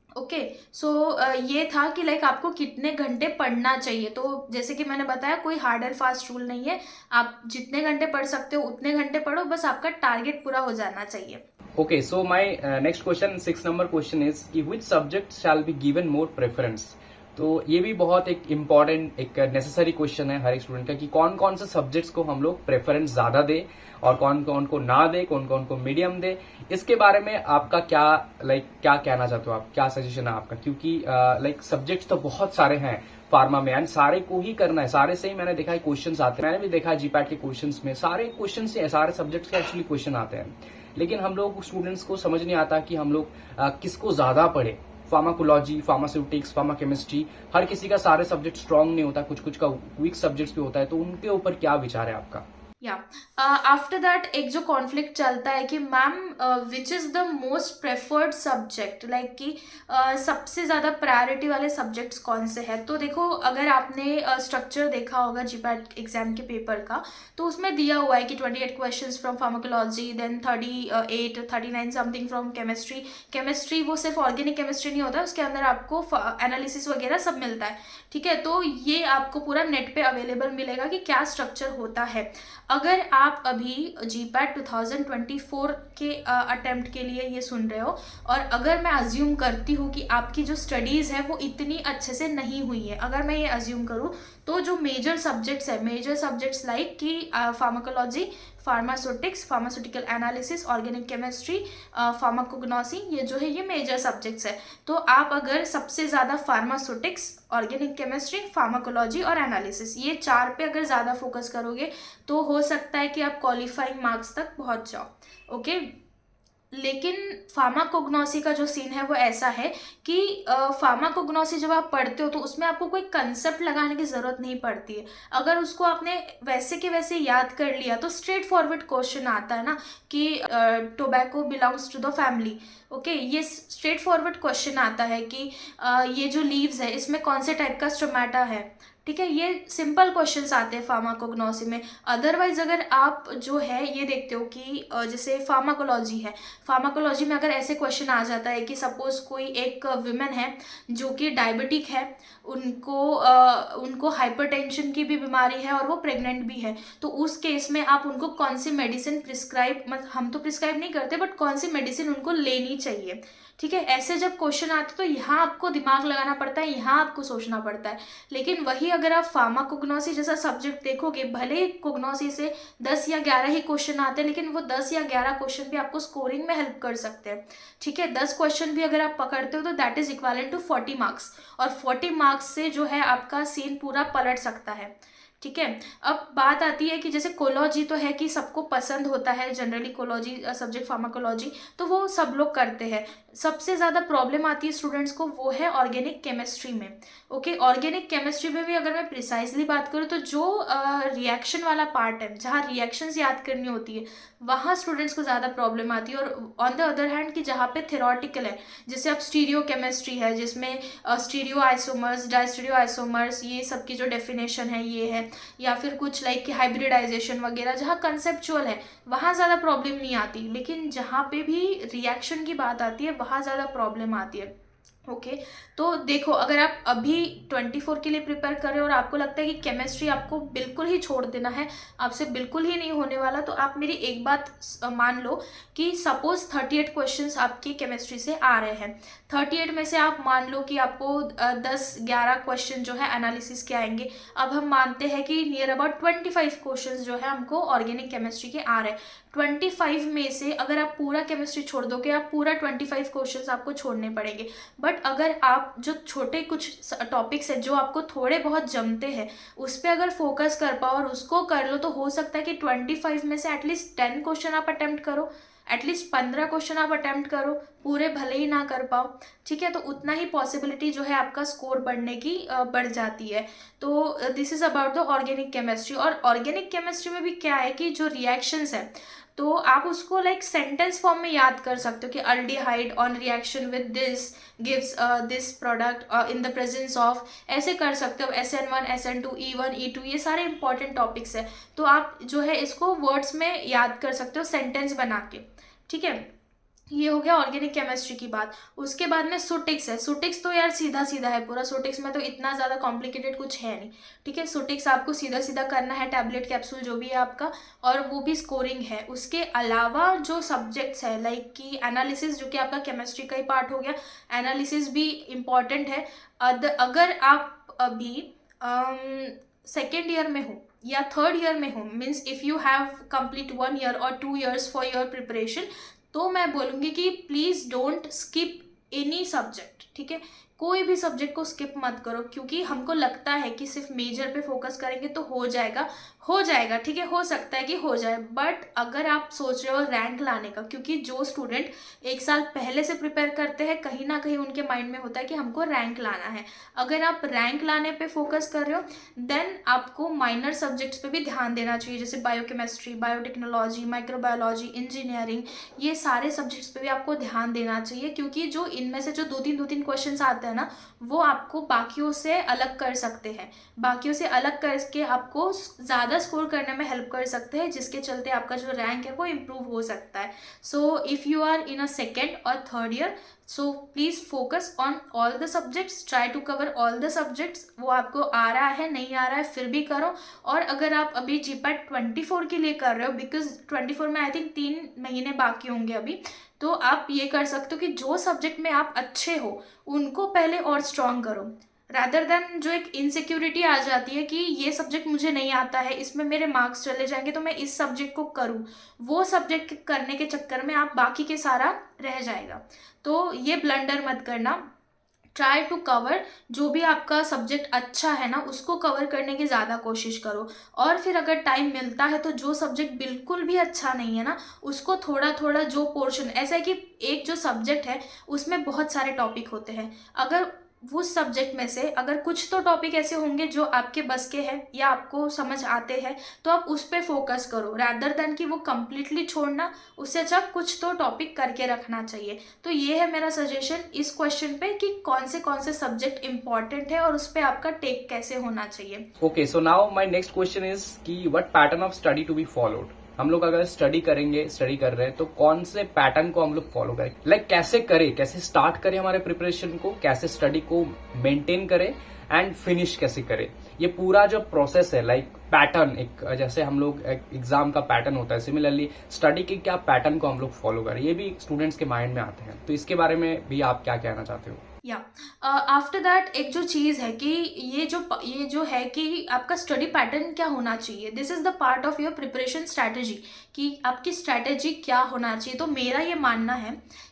ओके, सो ये था कि लाइक आपको कितने घंटे पढ़ना चाहिए। तो जैसे कि मैंने बताया, कोई हार्ड एंड फास्ट रूल नहीं है, आप जितने घंटे पढ़ सकते हो उतने घंटे पढ़ो, बस आपका टारगेट पूरा हो जाना चाहिए। Okay, so my next question, 6 number question is कि which subject shall be given more preference? तो ये भी बहुत एक इम्पॉर्टेंट एक नेसेसरी क्वेश्चन है हर एक स्टूडेंट का कि कौन कौन से सब्जेक्ट्स को हम लोग प्रेफरेंस ज्यादा दे और कौन कौन को ना दे, कौन कौन को मीडियम दे। इसके बारे में आपका क्या क्या कहना चाहते हो आप, क्या सजेशन है आपका? क्योंकि सब्जेक्ट्स तो बहुत सारे हैं फार्मा में एंड सारे को ही करना है, सारे से ही मैंने देखा है क्वेश्चन आते हैं। मैंने भी देखा है जीपैट के क्वेश्चन में सारे क्वेश्चन से सारे सब्जेक्ट्स के एक्चुअली क्वेश्चन आते हैं, लेकिन हम लोग स्टूडेंट्स को समझ नहीं आता कि हम लोग किसको ज्यादा पढ़े। फार्माकोलॉजी, फार्मास्यूटिक्स, फार्माकेमिस्ट्री, हर किसी का सारे सब्जेक्ट स्ट्रांग नहीं होता, कुछ कुछ का वीक सब्जेक्ट्स भी होता है, तो उनके ऊपर क्या विचार है आपका? या आफ्टर दैट एक जो कॉन्फ्लिक्ट चलता है कि ma'am which is the most preferred subject, like कि सबसे ज़्यादा प्रायोरिटी वाले सब्जेक्ट्स कौन से हैं। तो देखो, अगर आपने स्ट्रक्चर देखा होगा जीपैट एग्जाम के पेपर का, तो उसमें दिया हुआ है कि 28 questions from pharmacology, then 39 something from chemistry. Chemistry वो सिर्फ ऑर्गेनिक केमिस्ट्री नहीं होता, उसके अंदर आपको एनालिसिस वगैरह सब मिलता है, ठीक है। तो ये आपको पूरा नेट पे अवेलेबल मिलेगा कि क्या स्ट्रक्चर होता है। अगर आप अभी जीपैट 2024 के अटेम्प्ट के लिए ये सुन रहे हो, और अगर मैं अज्यूम करती हूँ कि आपकी जो स्टडीज़ है वो इतनी अच्छे से नहीं हुई है, अगर मैं ये अज्यूम करूँ, तो जो मेजर सब्जेक्ट्स लाइक कि pharmacology, pharmaceutics, pharmaceutical analysis, organic chemistry, pharmacognosy, ये जो है ये मेजर सब्जेक्ट्स है। तो आप अगर सबसे ज़्यादा फार्मास्यूटिक्स, ऑर्गेनिक केमिस्ट्री, फार्माकोलॉजी और एनालिसिस, ये 4 पे अगर ज़्यादा फोकस करोगे तो हो सकता है कि आप क्वालिफाइंग मार्क्स तक पहुंच जाओ। ओके, लेकिन फार्माकोग्नोसी का जो सीन है वो ऐसा है कि फार्माकोग्नोसी जब आप पढ़ते हो तो उसमें आपको कोई कंसेप्ट लगाने की ज़रूरत नहीं पड़ती है। अगर उसको आपने वैसे के वैसे याद कर लिया तो स्ट्रेट फॉरवर्ड क्वेश्चन आता है ना कि tobacco belongs to the family. Okay, ये स्ट्रेट फॉरवर्ड क्वेश्चन आता है कि ये जो लीव्स है इसमें कौन से टाइप का स्टोमेटा है, ठीक है। ये सिंपल क्वेश्चंस आते हैं फार्माकोग्नोसी में। अदरवाइज अगर आप जो है ये देखते हो कि जैसे फार्माकोलॉजी है, फार्माकोलॉजी में अगर ऐसे क्वेश्चन आ जाता है कि सपोज कोई एक विमेन है जो कि डायबिटिक है, उनको हाइपरटेंशन की भी बीमारी है और वो प्रेग्नेंट भी है, तो उस केस में आप उनको कौन सी मेडिसिन प्रिस्क्राइब, मतलब हम तो प्रिस्क्राइब नहीं करते, बट कौन सी मेडिसिन उनको लेनी चाहिए, ठीक है। ऐसे जब क्वेश्चन आते तो यहाँ आपको दिमाग लगाना पड़ता है, यहाँ आपको सोचना पड़ता है। लेकिन वही अगर आप फार्माकोग्नोसी जैसा सब्जेक्ट देखोगे, भले कोग्नोसी से 10 या 11 ही क्वेश्चन आते हैं, लेकिन वो 10 या 11 क्वेश्चन भी आपको स्कोरिंग में हेल्प कर सकते हैं, ठीक है। 10 क्वेश्चन भी अगर आप पकड़ते हो तो that is equivalent to 40 marks, और 40 मार्क्स से जो है आपका सीन पूरा पलट सकता है, ठीक है। अब बात आती है कि जैसे कोलॉजी तो है कि सबको पसंद होता है जनरली, कोलॉजी सब्जेक्ट फार्माकोलॉजी तो वो सब लोग करते हैं। सबसे ज़्यादा प्रॉब्लम आती है स्टूडेंट्स को वो है ऑर्गेनिक केमिस्ट्री में। ओके, ऑर्गेनिक केमिस्ट्री में भी अगर मैं प्रिसाइजली बात करूँ तो जो रिएक्शन वाला पार्ट है, जहाँ रिएक्शंस याद करनी होती है, वहाँ स्टूडेंट्स को ज़्यादा प्रॉब्लम आती है। और ऑन द अदर हैंड कि जहाँ पे थेरोटिकल है, जैसे अब स्टीरियो केमिस्ट्री है जिसमें स्टीरियो आइसोमर्स, डाइस्टीरियो आइसोमर्स, ये सब की जो डेफिनेशन है ये है, या फिर कुछ लाइक कि हाइब्रिडाइजेशन वगैरह, जहाँ कंसेप्चुअल है वहाँ ज़्यादा प्रॉब्लम नहीं आती। लेकिन जहाँ पे भी रिएक्शन की बात आती है वहाँ ज़्यादा प्रॉब्लम आती है। ओके, तो देखो, अगर आप अभी 24 के लिए प्रिपेयर कर रहे हो और आपको लगता है कि केमिस्ट्री आपको बिल्कुल ही छोड़ देना है, आपसे बिल्कुल ही नहीं होने वाला, तो आप मेरी एक बात मान लो कि सपोज 38 क्वेश्चंस आपकी केमिस्ट्री से आ रहे हैं, 38 में से आप मान लो कि आपको 10-11 क्वेश्चन जो है एनालिसिस के आएंगे। अब हम मानते हैं कि नियर अबाउट 25 क्वेश्चन जो है हमको ऑर्गेनिक केमिस्ट्री के आ रहे हैं। 25 में से अगर आप पूरा केमिस्ट्री छोड़ दोगे, आप पूरा 25 क्वेश्चंस आपको छोड़ने पड़ेंगे। बट अगर आप जो छोटे कुछ टॉपिक्स है जो आपको थोड़े बहुत जमते हैं उस पर अगर फोकस कर पाओ और उसको कर लो, तो हो सकता है कि 25 में से एटलीस्ट 10 क्वेश्चन आप अटेम्प्ट करो, एटलीस्ट 15 क्वेश्चन आप अटेम्प्ट करो, पूरे भले ही ना कर पाओ, ठीक है, तो उतना ही पॉसिबिलिटी जो है आपका स्कोर बढ़ने की बढ़ जाती है। तो this is about the organic chemistry. और ऑर्गेनिक केमिस्ट्री में भी क्या है कि जो रिएक्शंस है तो आप उसको लाइक सेंटेंस फॉर्म में याद कर सकते हो कि aldehyde on reaction with this gives this product in the presence of, ऐसे कर सकते हो। SN1 SN2 E1 E2 ये सारे इंपॉर्टेंट टॉपिक्स है, तो आप जो है इसको वर्ड्स में याद कर सकते हो सेंटेंस बना के, ठीक है। ये हो गया ऑर्गेनिक केमिस्ट्री की बात। उसके बाद में सुटिक्स है। सुटिक्स तो यार सीधा सीधा है पूरा, सुटिक्स में तो इतना ज़्यादा कॉम्प्लिकेटेड कुछ है नहीं, ठीक है। सुटिक्स आपको सीधा सीधा करना है, टैबलेट कैप्सूल जो भी है आपका, और वो भी स्कोरिंग है। उसके अलावा जो सब्जेक्ट्स है लाइक कि एनालिसिस, जो कि आपका केमिस्ट्री का ही पार्ट हो गया, एनालिसिस भी इम्पॉर्टेंट है। अगर आप अभी सेकेंड ईयर में हो या थर्ड ईयर में हो, means if you have complete 1 year और 2 ईयर्स फॉर योर प्रिपरेशन, तो मैं बोलूँगी कि please don't skip any subject, ठीक है। कोई भी सब्जेक्ट को स्किप मत करो, क्योंकि हमको लगता है कि सिर्फ मेजर पे फोकस करेंगे तो हो जाएगा, ठीक है, हो सकता है कि हो जाए। बट अगर आप सोच रहे हो रैंक लाने का, क्योंकि जो स्टूडेंट 1 साल पहले से प्रिपेयर करते हैं कहीं ना कहीं उनके माइंड में होता है कि हमको रैंक लाना है। अगर आप रैंक लाने पे फोकस कर रहे हो देन आपको माइनर सब्जेक्ट्स पे भी ध्यान देना चाहिए, जैसे बायोकेमिस्ट्री, बायोटेक्नोलॉजी, माइक्रोबायोलॉजी, इंजीनियरिंग, ये सारे सब्जेक्ट्स पे भी आपको ध्यान देना चाहिए, क्योंकि जो इनमें से जो दो तीन क्वेश्चन आते हैं ना, वो आपको बाकियों से अलग कर सकते हैं, बाकियों से अलग करके आपको ज़्यादा स्कोर करने में हेल्प कर सकते हैं, जिसके चलते आपका जो रैंक है वो इम्प्रूव हो सकता है। So if you are in a second और third year, so please focus on all the subjects, try to cover all the subjects. वो आपको आ रहा है नहीं आ रहा है फिर भी करो। और अगर आप अभी GPAT 24 के लिए कर रहे हो, बिकॉज 24 में आई थिंक 3 महीने बाकी होंगे अभी, तो आप ये कर सकते हो कि जो सब्जेक्ट में आप अच्छे हो उनको पहले और स्ट्रॉन्ग करो, रादर देन जो एक इनसिक्योरिटी आ जाती है कि ये सब्जेक्ट मुझे नहीं आता है, इसमें मेरे मार्क्स चले जाएंगे तो मैं इस सब्जेक्ट को करूँ, वो सब्जेक्ट करने के चक्कर में आप बाकी के सारा रह जाएगा। तो ये ब्लंडर मत करना। ट्राई टू कवर जो भी आपका सब्जेक्ट अच्छा है ना, उसको कवर करने की ज़्यादा कोशिश करो। और फिर अगर टाइम मिलता है तो जो सब्जेक्ट बिल्कुल भी अच्छा नहीं है ना, उसको थोड़ा थोड़ा जो पोर्शन, ऐसा है कि एक जो सब्जेक्ट है उसमें बहुत सारे टॉपिक होते हैं, अगर उस सब्जेक्ट में से अगर कुछ तो टॉपिक ऐसे होंगे जो आपके बस के हैं या आपको समझ आते हैं, तो आप उस पर फोकस करो, रादर देन कि वो कम्प्लीटली छोड़ना। उससे अच्छा कुछ तो टॉपिक करके रखना चाहिए। तो ये है मेरा सजेशन इस क्वेश्चन पे कि कौन से सब्जेक्ट इंपॉर्टेंट है और उस पर आपका टेक कैसे होना चाहिए। Okay, so now my next question is कि what pattern of study to be followed. हम लोग अगर स्टडी कर रहे हैं तो कौन से पैटर्न को हम लोग फॉलो करें, लाइक कैसे करें, कैसे स्टार्ट करें हमारे प्रिपरेशन को, कैसे स्टडी को मेंटेन करें एंड फिनिश कैसे करें। ये पूरा जो प्रोसेस है, लाइक पैटर्न, एक जैसे हम लोग एग्जाम का पैटर्न होता है, सिमिलरली स्टडी के क्या पैटर्न को हम लोग फॉलो करें, ये भी स्टूडेंट्स के माइंड में आते हैं। तो इसके बारे में भी आप क्या कहना चाहते हो? या आफ्टर दैट एक जो चीज़ है कि ये जो है कि आपका स्टडी पैटर्न क्या होना चाहिए, this is the part of your preparation strategy, कि आपकी स्ट्रैटेजी क्या होना चाहिए। तो मेरा ये मानना है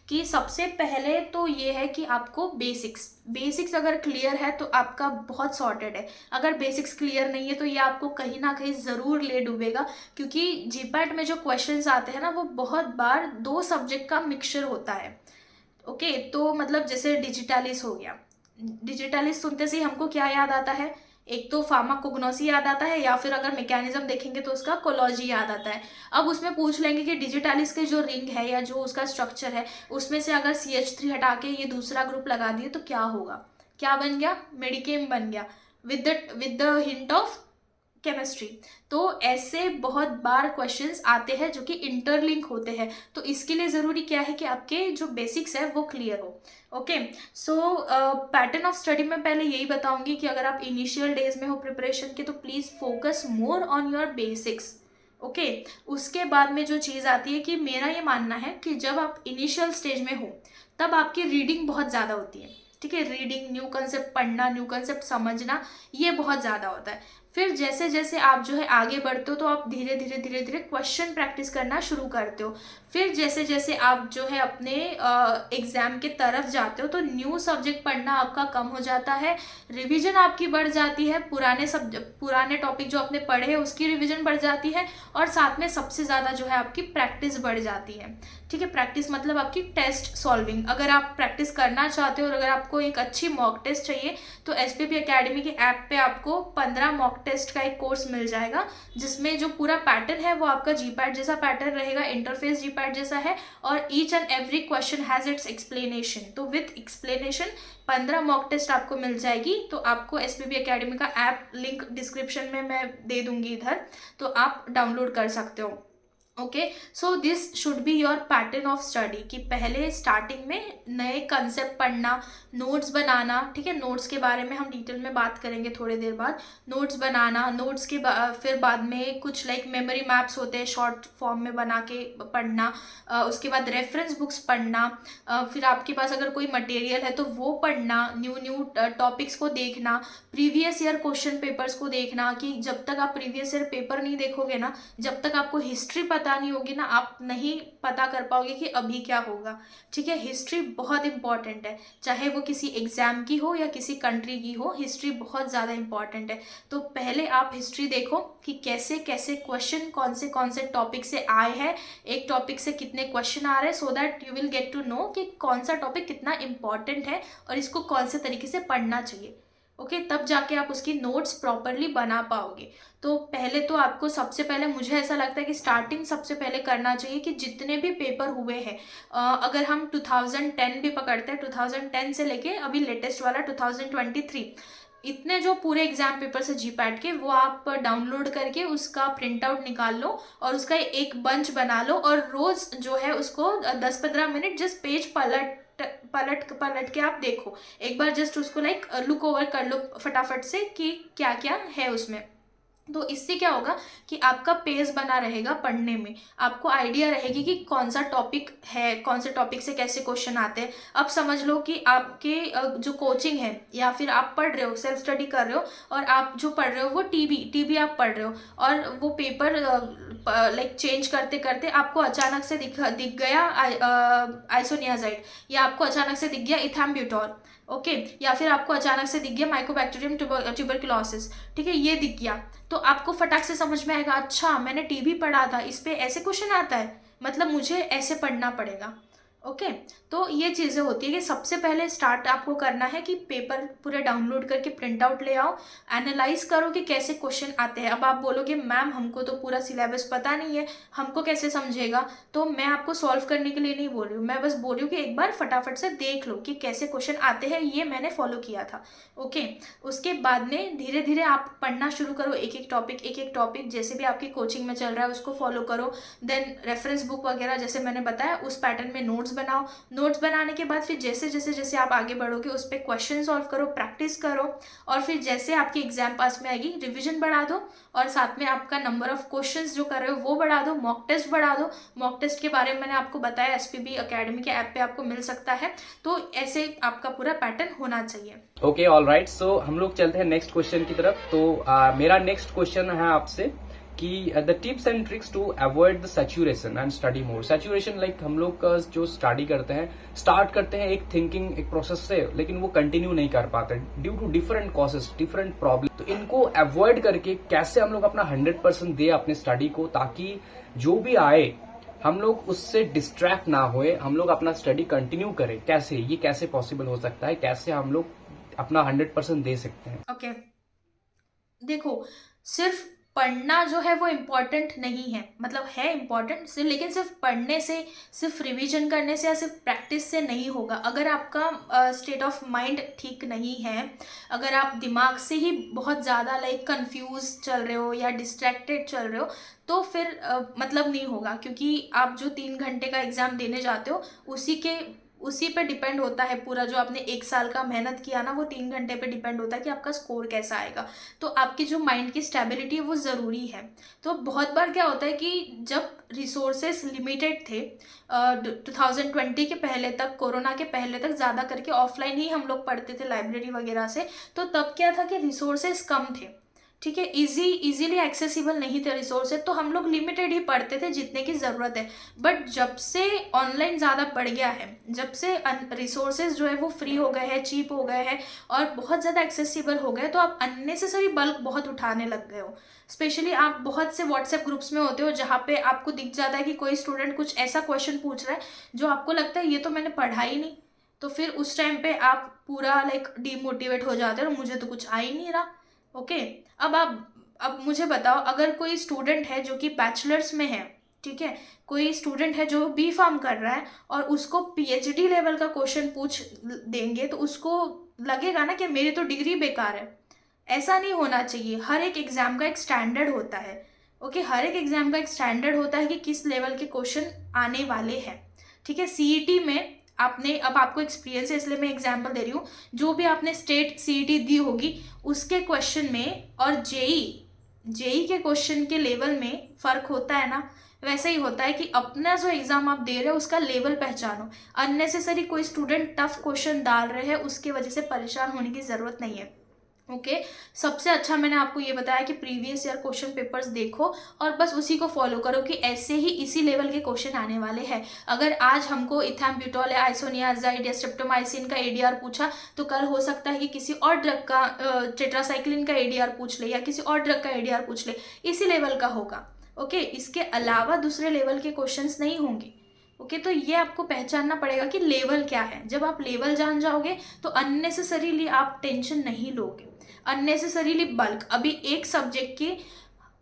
कि सबसे पहले तो ये है कि आपको बेसिक्स अगर क्लियर है तो आपका बहुत सॉर्टेड है। अगर बेसिक्स क्लियर नहीं है तो ये आपको कहीं ना कहीं ज़रूर ले डूबेगा, क्योंकि GPAT में जो क्वेश्चंस आते हैं ना, वो बहुत बार 2 सब्जेक्ट का मिक्सचर होता है। ओके, तो मतलब जैसे डिजिटालिस हो गया, डिजिटालिस सुनते से ही हमको क्या याद आता है, एक तो फार्माकोग्नोसी याद आता है, या फिर अगर मैकेनिज्म देखेंगे तो उसका कोलॉजी याद आता है। अब उसमें पूछ लेंगे कि डिजिटालिस के जो रिंग है या जो उसका स्ट्रक्चर है, उसमें से अगर CH3 हटा के ये दूसरा ग्रुप लगा दिए तो क्या होगा, क्या बन गया, मेडिकेम बन गया, with the hint of chemistry. तो ऐसे बहुत बार क्वेश्चंस आते हैं जो कि इंटरलिंक होते हैं। तो इसके लिए ज़रूरी क्या है कि आपके जो बेसिक्स है वो क्लियर हो। Okay, so pattern of study में पहले यही बताऊंगी कि अगर आप इनिशियल डेज में हो प्रिपरेशन के, तो please focus more on your basics. Okay, उसके बाद में जो चीज़ आती है कि मेरा ये मानना है कि जब आप इनिशियल स्टेज में हो तब आपकी रीडिंग बहुत ज़्यादा होती है, ठीक है। रीडिंग, न्यू कंसेप्ट पढ़ना, न्यू कंसेप्ट समझना, ये बहुत ज़्यादा होता है। फिर जैसे जैसे आप जो है आगे बढ़ते हो तो आप धीरे धीरे धीरे धीरे क्वेश्चन प्रैक्टिस करना शुरू करते हो। फिर जैसे जैसे आप जो है अपने एग्जाम के तरफ जाते हो तो न्यू सब्जेक्ट पढ़ना आपका कम हो जाता है, रिवीजन आपकी बढ़ जाती है, पुराने टॉपिक जो आपने पढ़े हैं उसकी रिवीजन बढ़ जाती है, और साथ में सबसे ज़्यादा जो है आपकी प्रैक्टिस बढ़ जाती है। ठीक है, प्रैक्टिस मतलब आपकी टेस्ट सॉल्विंग। अगर आप प्रैक्टिस करना चाहते हो और अगर आपको एक अच्छी मॉक टेस्ट चाहिए तो एसपीबी एकेडमी के ऐप पे आपको 15 मॉक टेस्ट का एक कोर्स मिल जाएगा, जिसमें जो पूरा पैटर्न है वो आपका जीपैट जैसा पैटर्न रहेगा, इंटरफेस जीपैट जैसा है, और each and every question has its explanation. तो विथ एक्सप्लेनेशन 15 मॉक टेस्ट आपको मिल जाएगी। तो आपको एसपीबी एकेडमी का ऐप लिंक डिस्क्रिप्शन में मैं दे दूंगी इधर, तो आप डाउनलोड कर सकते हो। Okay, so this should be your pattern of study कि पहले स्टार्टिंग में नए कंसेप्ट पढ़ना, नोट्स बनाना। ठीक है, नोट्स के बारे में हम डिटेल में बात करेंगे थोड़ी देर बाद। नोट्स बनाना, नोट्स के फिर बाद में कुछ लाइक मेमोरी मैप्स होते हैं शॉर्ट फॉर्म में बना के पढ़ना, उसके बाद रेफरेंस बुक्स पढ़ना, फिर आपके पास अगर कोई मटेरियल है तो वो पढ़ना, न्यू न्यू टॉपिक्स को देखना, प्रीवियस ईयर क्वेश्चन पेपर्स को देखना कि जब तक आप प्रीवियस ईयर पेपर नहीं देखोगे ना, जब तक आपको हिस्ट्री पता नहीं होगी ना, आप नहीं पता कर पाओगे कि अभी क्या होगा। ठीक है, हिस्ट्री बहुत इंपॉर्टेंट है, चाहे वो किसी एग्जाम की हो या किसी कंट्री की हो, हिस्ट्री बहुत ज़्यादा इंपॉर्टेंट है। तो पहले आप हिस्ट्री देखो कि कैसे कैसे क्वेश्चन कौन से टॉपिक से आए हैं, एक टॉपिक से कितने क्वेश्चन आ रहे हैं, so that you will get to know कि कौन सा टॉपिक कितना इंपॉर्टेंट है और इसको कौन से तरीके से पढ़ना चाहिए। ओके, तब जाके आप उसकी नोट्स प्रॉपरली बना पाओगे। तो पहले तो आपको सबसे पहले मुझे ऐसा लगता है कि स्टार्टिंग सबसे पहले करना चाहिए कि जितने भी पेपर हुए हैं, अगर हम 2010 भी पकड़ते हैं, 2010 से लेके अभी लेटेस्ट वाला 2023, इतने जो पूरे एग्जाम पेपर से जीपैट के, वो आप डाउनलोड करके उसका प्रिंट आउट निकाल लो और उसका एक बंच बना लो, और रोज जो है उसको 10-15 मिनट जस्ट पेज पलट के आप देखो एक बार, जस्ट उसको लाइक लुक ओवर कर लो फटाफट से कि क्या क्या है उसमें। तो इससे क्या होगा कि आपका पेज बना रहेगा पढ़ने में, आपको आइडिया रहेगी कि कौन सा टॉपिक है, कौन से टॉपिक से कैसे क्वेश्चन आते हैं। अब समझ लो कि आपके जो कोचिंग है या फिर आप पढ़ रहे हो, सेल्फ स्टडी कर रहे हो, और आप जो पढ़ रहे हो वो टीबी आप पढ़ रहे हो, और वो पेपर लाइक चेंज करते करते आपको अचानक से दिख गया आइसोनियाजाइड, या आपको अचानक से दिख गया इथैम्ब्यूटॉल, ओके, या फिर आपको अचानक से दिख गया माइकोबैक्टीरियम ट्यूबरकुलोसिस। ठीक है, ये दिख गया तो आपको फटाक से समझ में आएगा, अच्छा मैंने टीबी पढ़ा था, इस पे ऐसे क्वेश्चन आता है, मतलब मुझे ऐसे पढ़ना पड़ेगा। ओके, तो ये चीज़ें होती है कि सबसे पहले स्टार्ट आपको करना है कि पेपर पूरे डाउनलोड करके प्रिंट आउट ले आओ, एनालाइज करो कि कैसे क्वेश्चन आते हैं। अब आप बोलोगे मैम हमको तो पूरा सिलेबस पता नहीं है, हमको कैसे समझेगा, तो मैं आपको सॉल्व करने के लिए नहीं बोल रही हूँ, मैं बस बोल रही हूँ कि एक बार फटाफट से देख लो कि कैसे क्वेश्चन आते हैं, ये मैंने फॉलो किया था। ओके, उसके बाद में धीरे धीरे आप पढ़ना शुरू करो, एक एक टॉपिक जैसे भी आपकी कोचिंग में चल रहा है उसको फॉलो करो। देन रेफरेंस बुक वगैरह जैसे मैंने बताया उस पैटर्न में नोट्स बनाओ। नोट्स बनाने के बाद फिर जैसे जैसे जैसे आप आगे बढ़ोगे उस पर क्वेश्चन सॉल्व करो, प्रैक्टिस करो, और फिर जैसे आपकी एग्जाम पास में आएगी रिवीजन बढ़ा दो, और साथ में आपका नंबर ऑफ क्वेश्चंस जो कर रहे हो वो बढ़ा दो, मॉक टेस्ट बढ़ा दो। मॉक टेस्ट के बारे में मैंने आपको बताया, एसपीबी एकेडमी के ऐप पे आपको मिल सकता है। तो ऐसे आपका पूरा पैटर्न होना चाहिए। ओके, ऑल राइट, सो हम लोग चलते हैं नेक्स्ट क्वेश्चन की तरफ। तो मेरा नेक्स्ट क्वेश्चन है आपसे कि the tips and tricks to avoid the saturation and study mode. Saturation like हम लोग का जो स्टडी करते हैं, स्टार्ट करते हैं एक थिंकिंग एक प्रोसेस से, लेकिन वो कंटिन्यू नहीं कर पाते due to different causes, different problem. तो इनको अवॉइड करके कैसे हम लोग अपना 100% दे अपने स्टडी को, ताकि जो भी आए हम लोग उससे डिस्ट्रैक्ट ना होए, हम लोग अपना स्टडी कंटिन्यू करें। कैसे, ये कैसे पॉसिबल हो सकता है, कैसे हम लोग अपना 100% दे सकते हैं? ओके, देखो सिर्फ पढ़ना जो है वो इम्पॉर्टेंट नहीं है, मतलब है इम्पॉर्टेंट, लेकिन सिर्फ पढ़ने से, सिर्फ रिवीजन करने से या सिर्फ प्रैक्टिस से नहीं होगा। अगर आपका स्टेट ऑफ माइंड ठीक नहीं है, अगर आप दिमाग से ही बहुत ज़्यादा लाइक कंफ्यूज चल रहे हो या डिस्ट्रैक्टेड चल रहे हो, तो फिर मतलब नहीं होगा, क्योंकि आप जो 3 घंटे का एग्ज़ाम देने जाते हो उसी पे डिपेंड होता है पूरा, जो आपने 1 साल का मेहनत किया ना वो 3 घंटे पे डिपेंड होता है कि आपका स्कोर कैसा आएगा। तो आपकी जो माइंड की स्टेबिलिटी है वो ज़रूरी है। तो बहुत बार क्या होता है कि जब रिसोर्सेस लिमिटेड थे 2020 के पहले तक, कोरोना के पहले तक ज़्यादा करके ऑफलाइन ही हम लोग पढ़ते थे लाइब्रेरी वगैरह से, तो तब क्या था कि रिसोर्सेस कम थे, ठीक है, इजीली एक्सेसिबल नहीं थे रिसोर्सेज, तो हम लोग लिमिटेड ही पढ़ते थे जितने की ज़रूरत है। बट जब से ऑनलाइन ज़्यादा बढ़ गया है, जब से रिसोर्सेज जो है वो फ्री हो गए हैं, चीप हो गए हैं और बहुत ज़्यादा एक्सेसिबल हो गए, तो आप अननेसेसरी बल्क बहुत उठाने लग गए हो। स्पेशली आप बहुत से व्हाट्सएप ग्रुप्स में होते हो जहाँ पे आपको दिख जाता है कि कोई स्टूडेंट कुछ ऐसा क्वेश्चन पूछ रहा है जो आपको लगता है ये तो मैंने पढ़ा ही नहीं, तो फिर उस टाइम पे आप पूरा लाइक डीमोटिवेट हो जाते हो और मुझे तो कुछ आ ही नहीं रहा। ओके, अब मुझे बताओ, अगर कोई स्टूडेंट है जो कि बैचलर्स में है, ठीक है, कोई स्टूडेंट है जो बी फार्म कर रहा है और उसको पीएचडी लेवल का क्वेश्चन पूछ देंगे तो उसको लगेगा ना कि मेरी तो डिग्री बेकार है। ऐसा नहीं होना चाहिए। हर एक एग्जाम का एक स्टैंडर्ड होता है। ओके, हर एक एग्जाम का एक स्टैंडर्ड होता है कि किस लेवल के क्वेश्चन आने वाले हैं। ठीक है, सीईटी में आपने, अब आपको एक्सपीरियंस है इसलिए मैं एग्जांपल दे रही हूँ, जो भी आपने स्टेट सीईटी दी होगी उसके क्वेश्चन में और जेई के क्वेश्चन के लेवल में फ़र्क होता है ना। वैसे ही होता है कि अपना जो एग्ज़ाम आप दे रहे हो उसका लेवल पहचानो। अननेसेसरी कोई स्टूडेंट टफ क्वेश्चन डाल रहे हैं उसके वजह से परेशान होने की ज़रूरत नहीं है। ओके, सबसे अच्छा मैंने आपको ये बताया कि प्रीवियस ईयर क्वेश्चन पेपर्स देखो और बस उसी को फॉलो करो कि ऐसे ही इसी लेवल के क्वेश्चन आने वाले हैं। अगर आज हमको इथैम्ब्यूटॉल या आइसोनियाजाइड या स्ट्रेप्टोमाइसिन का एडीआर पूछा तो कल हो सकता है कि किसी और ड्रग का, टेट्रासाइक्लिन का एडीआर पूछ ले या किसी और ड्रग का एडीआर पूछ ले, इसी लेवल का होगा। ओके, इसके अलावा दूसरे लेवल के क्वेश्चंस नहीं होंगे। ओके, तो ये आपको पहचानना पड़ेगा कि लेवल क्या है। जब आप लेवल जान जाओगे तो अननेसेसरीली आप टेंशन नहीं लोगे। अननेसेसरीली बल्क, अभी एक सब्जेक्ट की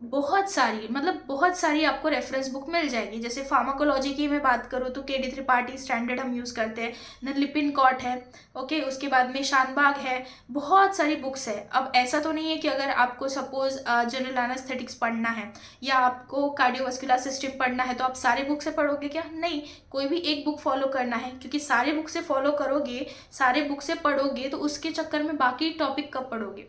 बहुत सारी, मतलब बहुत सारी आपको रेफरेंस बुक मिल जाएगी। जैसे फार्माकोलॉजी की मैं बात करूँ तो केडी त्रिपाठी स्टैंडर्ड हम यूज़ करते हैं, देन लिपिनकॉट है। ओके, उसके बाद में शानबाग है, बहुत सारी बुक्स है। अब ऐसा तो नहीं है कि अगर आपको सपोज जनरल एनेस्थेटिक्स पढ़ना है या आपको कार्डियोवास्कुलर सिस्टम पढ़ना है तो आप सारे बुक से पढ़ोगे क्या? नहीं, कोई भी एक बुक फॉलो करना है, क्योंकि सारे बुक से फॉलो करोगे, सारे बुक से पढ़ोगे तो उसके चक्कर में बाकी टॉपिक कब पढ़ोगे?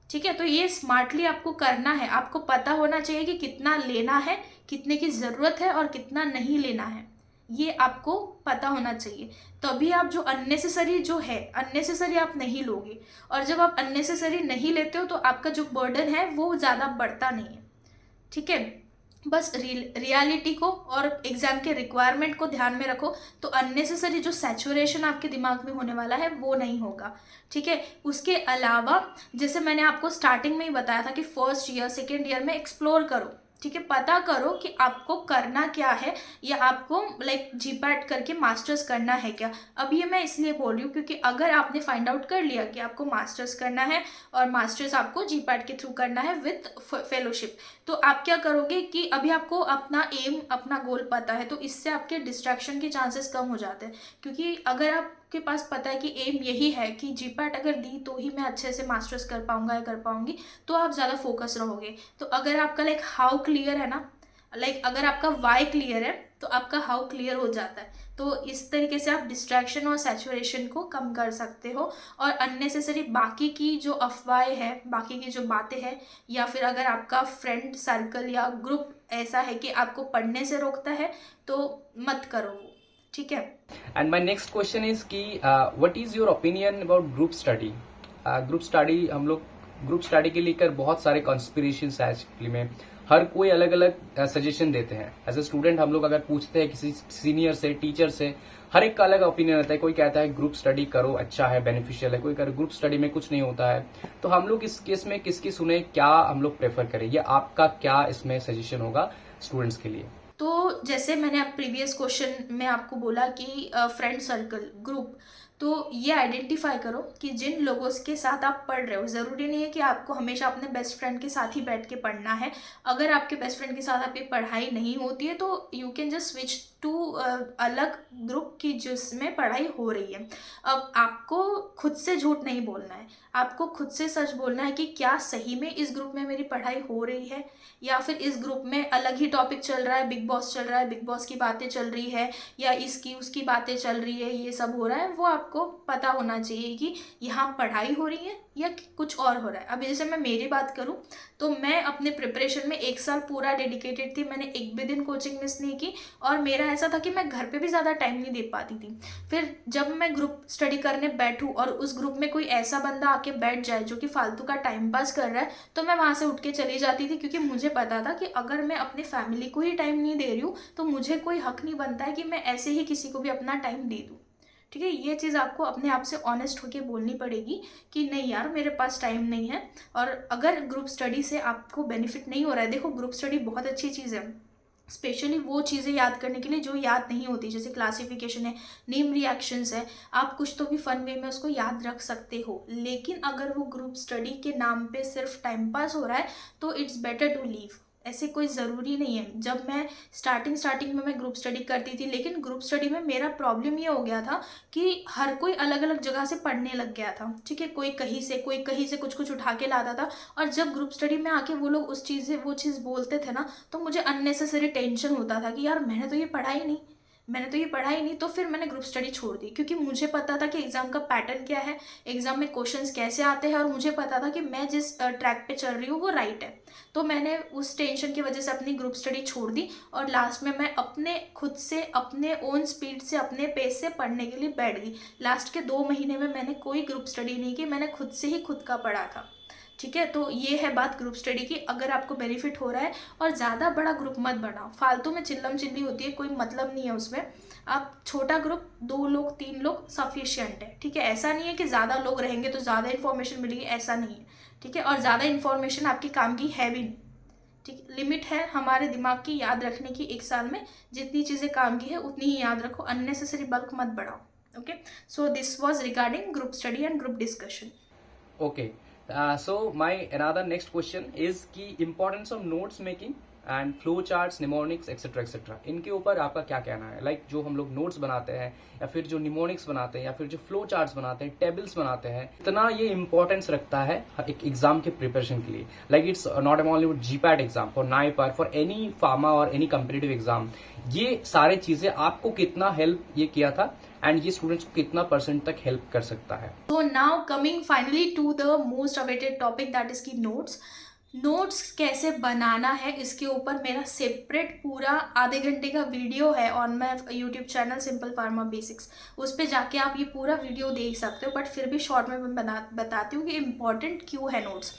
ठीक है, तो ये स्मार्टली आपको करना है। आपको पता होना चाहिए कि कितना लेना है, कितने की ज़रूरत है और कितना नहीं लेना है, ये आपको पता होना चाहिए। तभी आप जो अननेसेसरी जो है, अननेसेसरी आप नहीं लोगे। और जब आप अननेसेसरी नहीं लेते हो तो आपका जो बर्डन है वो ज़्यादा बढ़ता नहीं है। ठीक है, बस रियलिटी को और एग्जाम के रिक्वायरमेंट को ध्यान में रखो, तो अननेसेसरी जो सैचुरेशन आपके दिमाग में होने वाला है वो नहीं होगा। ठीक है, उसके अलावा जैसे मैंने आपको स्टार्टिंग में ही बताया था कि फर्स्ट ईयर सेकेंड ईयर में एक्सप्लोर करो। ठीक है, पता करो कि आपको करना क्या है या आपको लाइक जीपैट करके मास्टर्स करना है क्या। अब ये मैं इसलिए बोल रही हूँ क्योंकि अगर आपने फाइंड आउट कर लिया कि आपको मास्टर्स करना है और मास्टर्स आपको जीपैट के थ्रू करना है विथ फेलोशिप, तो आप क्या करोगे कि अभी आपको अपना एम, अपना गोल पता है, तो इससे आपके डिस्ट्रैक्शन के चांसेस कम हो जाते हैं। क्योंकि अगर आपके पास पता है कि एम यही है कि जीपैट अगर दी तो ही मैं अच्छे से मास्टर्स कर पाऊंगा या कर पाऊंगी, तो आप ज़्यादा फोकस रहोगे। तो अगर आपका लाइक हाउ क्लियर है ना, लाइक अगर आपका वाई क्लियर है तो आपका हाउ क्लियर हो जाता है। तो इस तरीके से आप डिस्ट्रैक्शन और सैचुरेशन को कम कर सकते हो। और अननेसेसरी बाकी की जो अफवाहें हैं, बाकी की जो बातें हैं, या फिर अगर आपका फ्रेंड सर्कल या ग्रुप ऐसा है कि आपको पढ़ने से रोकता है तो मत करो वो। ठीक है, and my next question is कि what is your opinion about group study? Group study, हम लोग ग्रुप स्टडी के लेकर बहुत सारे कॉन्स्पिरेशंस है एक्चुअली में, हर कोई अलग अलग सजेशन देते हैं। एज ए स्टूडेंट हम लोग अगर पूछते हैं किसी सीनियर से, टीचर से, हर एक का अलग ओपिनियन रहता है। कोई कहता है ग्रुप स्टडी करो, अच्छा है, बेनिफिशियल है, कोई कह ग्रुप स्टडी में कुछ नहीं होता है। तो हम लोग इस केस में किसकी सुने, क्या हम लोग प्रेफर करें? ये आपका क्या इसमें सजेशन होगा स्टूडेंट्स के लिए? तो जैसे मैंने आप प्रीवियस क्वेश्चन में आपको बोला कि फ्रेंड सर्कल, ग्रुप, तो ये आइडेंटिफाई करो कि जिन लोगों के साथ आप पढ़ रहे हो, ज़रूरी नहीं है कि आपको हमेशा अपने बेस्ट फ्रेंड के साथ ही बैठ के पढ़ना है। अगर आपके बेस्ट फ्रेंड के साथ आपकी पढ़ाई नहीं होती है तो you can just switch to अलग ग्रुप की जिसमें पढ़ाई हो रही है। अब आपको खुद से झूठ नहीं बोलना है, आपको खुद से सच बोलना है कि क्या सही में इस ग्रुप में मेरी पढ़ाई हो रही है, या फिर इस ग्रुप में अलग ही टॉपिक चल रहा है, बिग बॉस चल रहा है, बिग बॉस की बातें चल रही है, या इसकी उसकी बातें चल रही है, ये सब हो रहा है। वो आप आपको पता होना चाहिए कि यहाँ पढ़ाई हो रही है या कुछ और हो रहा है। अभी जैसे मैं मेरी बात करूँ तो मैं अपने प्रिपरेशन में 1 साल पूरा डेडिकेटेड थी, मैंने एक भी दिन कोचिंग मिस नहीं की। और मेरा ऐसा था कि मैं घर पे भी ज़्यादा टाइम नहीं दे पाती थी। फिर जब मैं ग्रुप स्टडी करने बैठूँ और उस ग्रुप में कोई ऐसा बंदा आके बैठ जाए जो कि फालतू का टाइम पास कर रहा है, तो मैं वहाँ से उठ के चली जाती थी, क्योंकि मुझे पता था कि अगर मैं अपनी फैमिली को ही टाइम नहीं दे रही हूँ तो मुझे कोई हक नहीं बनता है कि मैं ऐसे ही किसी को भी अपना टाइम दे दूँ। ठीक है, ये चीज़ आपको अपने आप से ऑनेस्ट होके बोलनी पड़ेगी कि नहीं यार, मेरे पास टाइम नहीं है। और अगर ग्रुप स्टडी से आपको बेनिफिट नहीं हो रहा है, देखो ग्रुप स्टडी बहुत अच्छी चीज़ है, स्पेशली वो चीज़ें याद करने के लिए जो याद नहीं होती, जैसे क्लासिफिकेशन है, नेम रिएक्शंस है, आप कुछ तो भी फन वे में उसको याद रख सकते हो। लेकिन अगर वो ग्रुप स्टडी के नाम पे सिर्फ टाइम पास हो रहा है तो इट्स बेटर टू लीव। ऐसे कोई ज़रूरी नहीं है। जब मैं स्टार्टिंग में मैं ग्रुप स्टडी करती थी, लेकिन ग्रुप स्टडी में मेरा प्रॉब्लम ये हो गया था कि हर कोई अलग अलग जगह से पढ़ने लग गया था। ठीक है, कोई कहीं से कुछ कुछ उठा के लाता था, और जब ग्रुप स्टडी में आके वो लोग वो चीज़ बोलते थे ना, तो मुझे अननेसेसरी टेंशन होता था कि यार मैंने तो ये पढ़ा ही नहीं। तो फिर मैंने ग्रुप स्टडी छोड़ दी, क्योंकि मुझे पता था कि एग्ज़ाम का पैटर्न क्या है, एग्ज़ाम में क्वेश्चंस कैसे आते हैं, और मुझे पता था कि मैं जिस ट्रैक पे चल रही हूँ वो राइट है। तो मैंने उस टेंशन की वजह से अपनी ग्रुप स्टडी छोड़ दी, और लास्ट में मैं अपने खुद से अपने ओन स्पीड से अपने पेस से पढ़ने के लिए बैठ गई। लास्ट के 2 महीने में मैंने कोई ग्रुप स्टडी नहीं की, मैंने खुद से ही खुद का पढ़ा था। ठीक है, तो ये है बात ग्रुप स्टडी की। अगर आपको बेनिफिट हो रहा है, और ज़्यादा बड़ा ग्रुप मत बनाओ, फालतू में चिल्लम चिल्ली होती है, कोई मतलब नहीं है उसमें। आप छोटा ग्रुप 2 लोग 3 लोग सफिशिएंट है। ठीक है, ऐसा नहीं है कि ज़्यादा लोग रहेंगे तो ज़्यादा इन्फॉर्मेशन मिलेगी, ऐसा नहीं है। ठीक है, और ज़्यादा इन्फॉर्मेशन आपके काम की है भी नहीं। ठीक, लिमिट है हमारे दिमाग की याद रखने की। 1 साल में जितनी चीज़ें काम की है उतनी ही याद रखो, अननेसेसरी बल्क मत बढ़ाओ। Okay, so this was regarding group study and group discussion. Okay. So my another next question is कि importance of notes making and flow charts, mnemonics, etc. इनके ऊपर आपका क्या कहना है? Like जो हम लोग notes बनाते हैं, या फिर जो mnemonics बनाते हैं, या फिर जो flow charts बनाते हैं, tables बनाते हैं, इतना ये importance रखता है एक एग्जाम के प्रिपरेशन के लिए। Like it's not only GPAT exam, for NIPAR, for any pharma or any competitive exam, ये सारे चीजें आपको कितना हेल्प ये किया था, एंड ये स्टूडेंट्स को कितना % तक हेल्प कर सकता है? So now coming finally to the most awaited topic, that is की नोट्स कैसे बनाना है, इसके ऊपर मेरा सेपरेट पूरा आधे घंटे का वीडियो है on my YouTube channel simple pharma basics. उस पर जाके आप ये पूरा वीडियो देख सकते हो, बट फिर भी शॉर्ट में मैं बताती हूँ कि इम्पॉर्टेंट क्यों है नोट्स।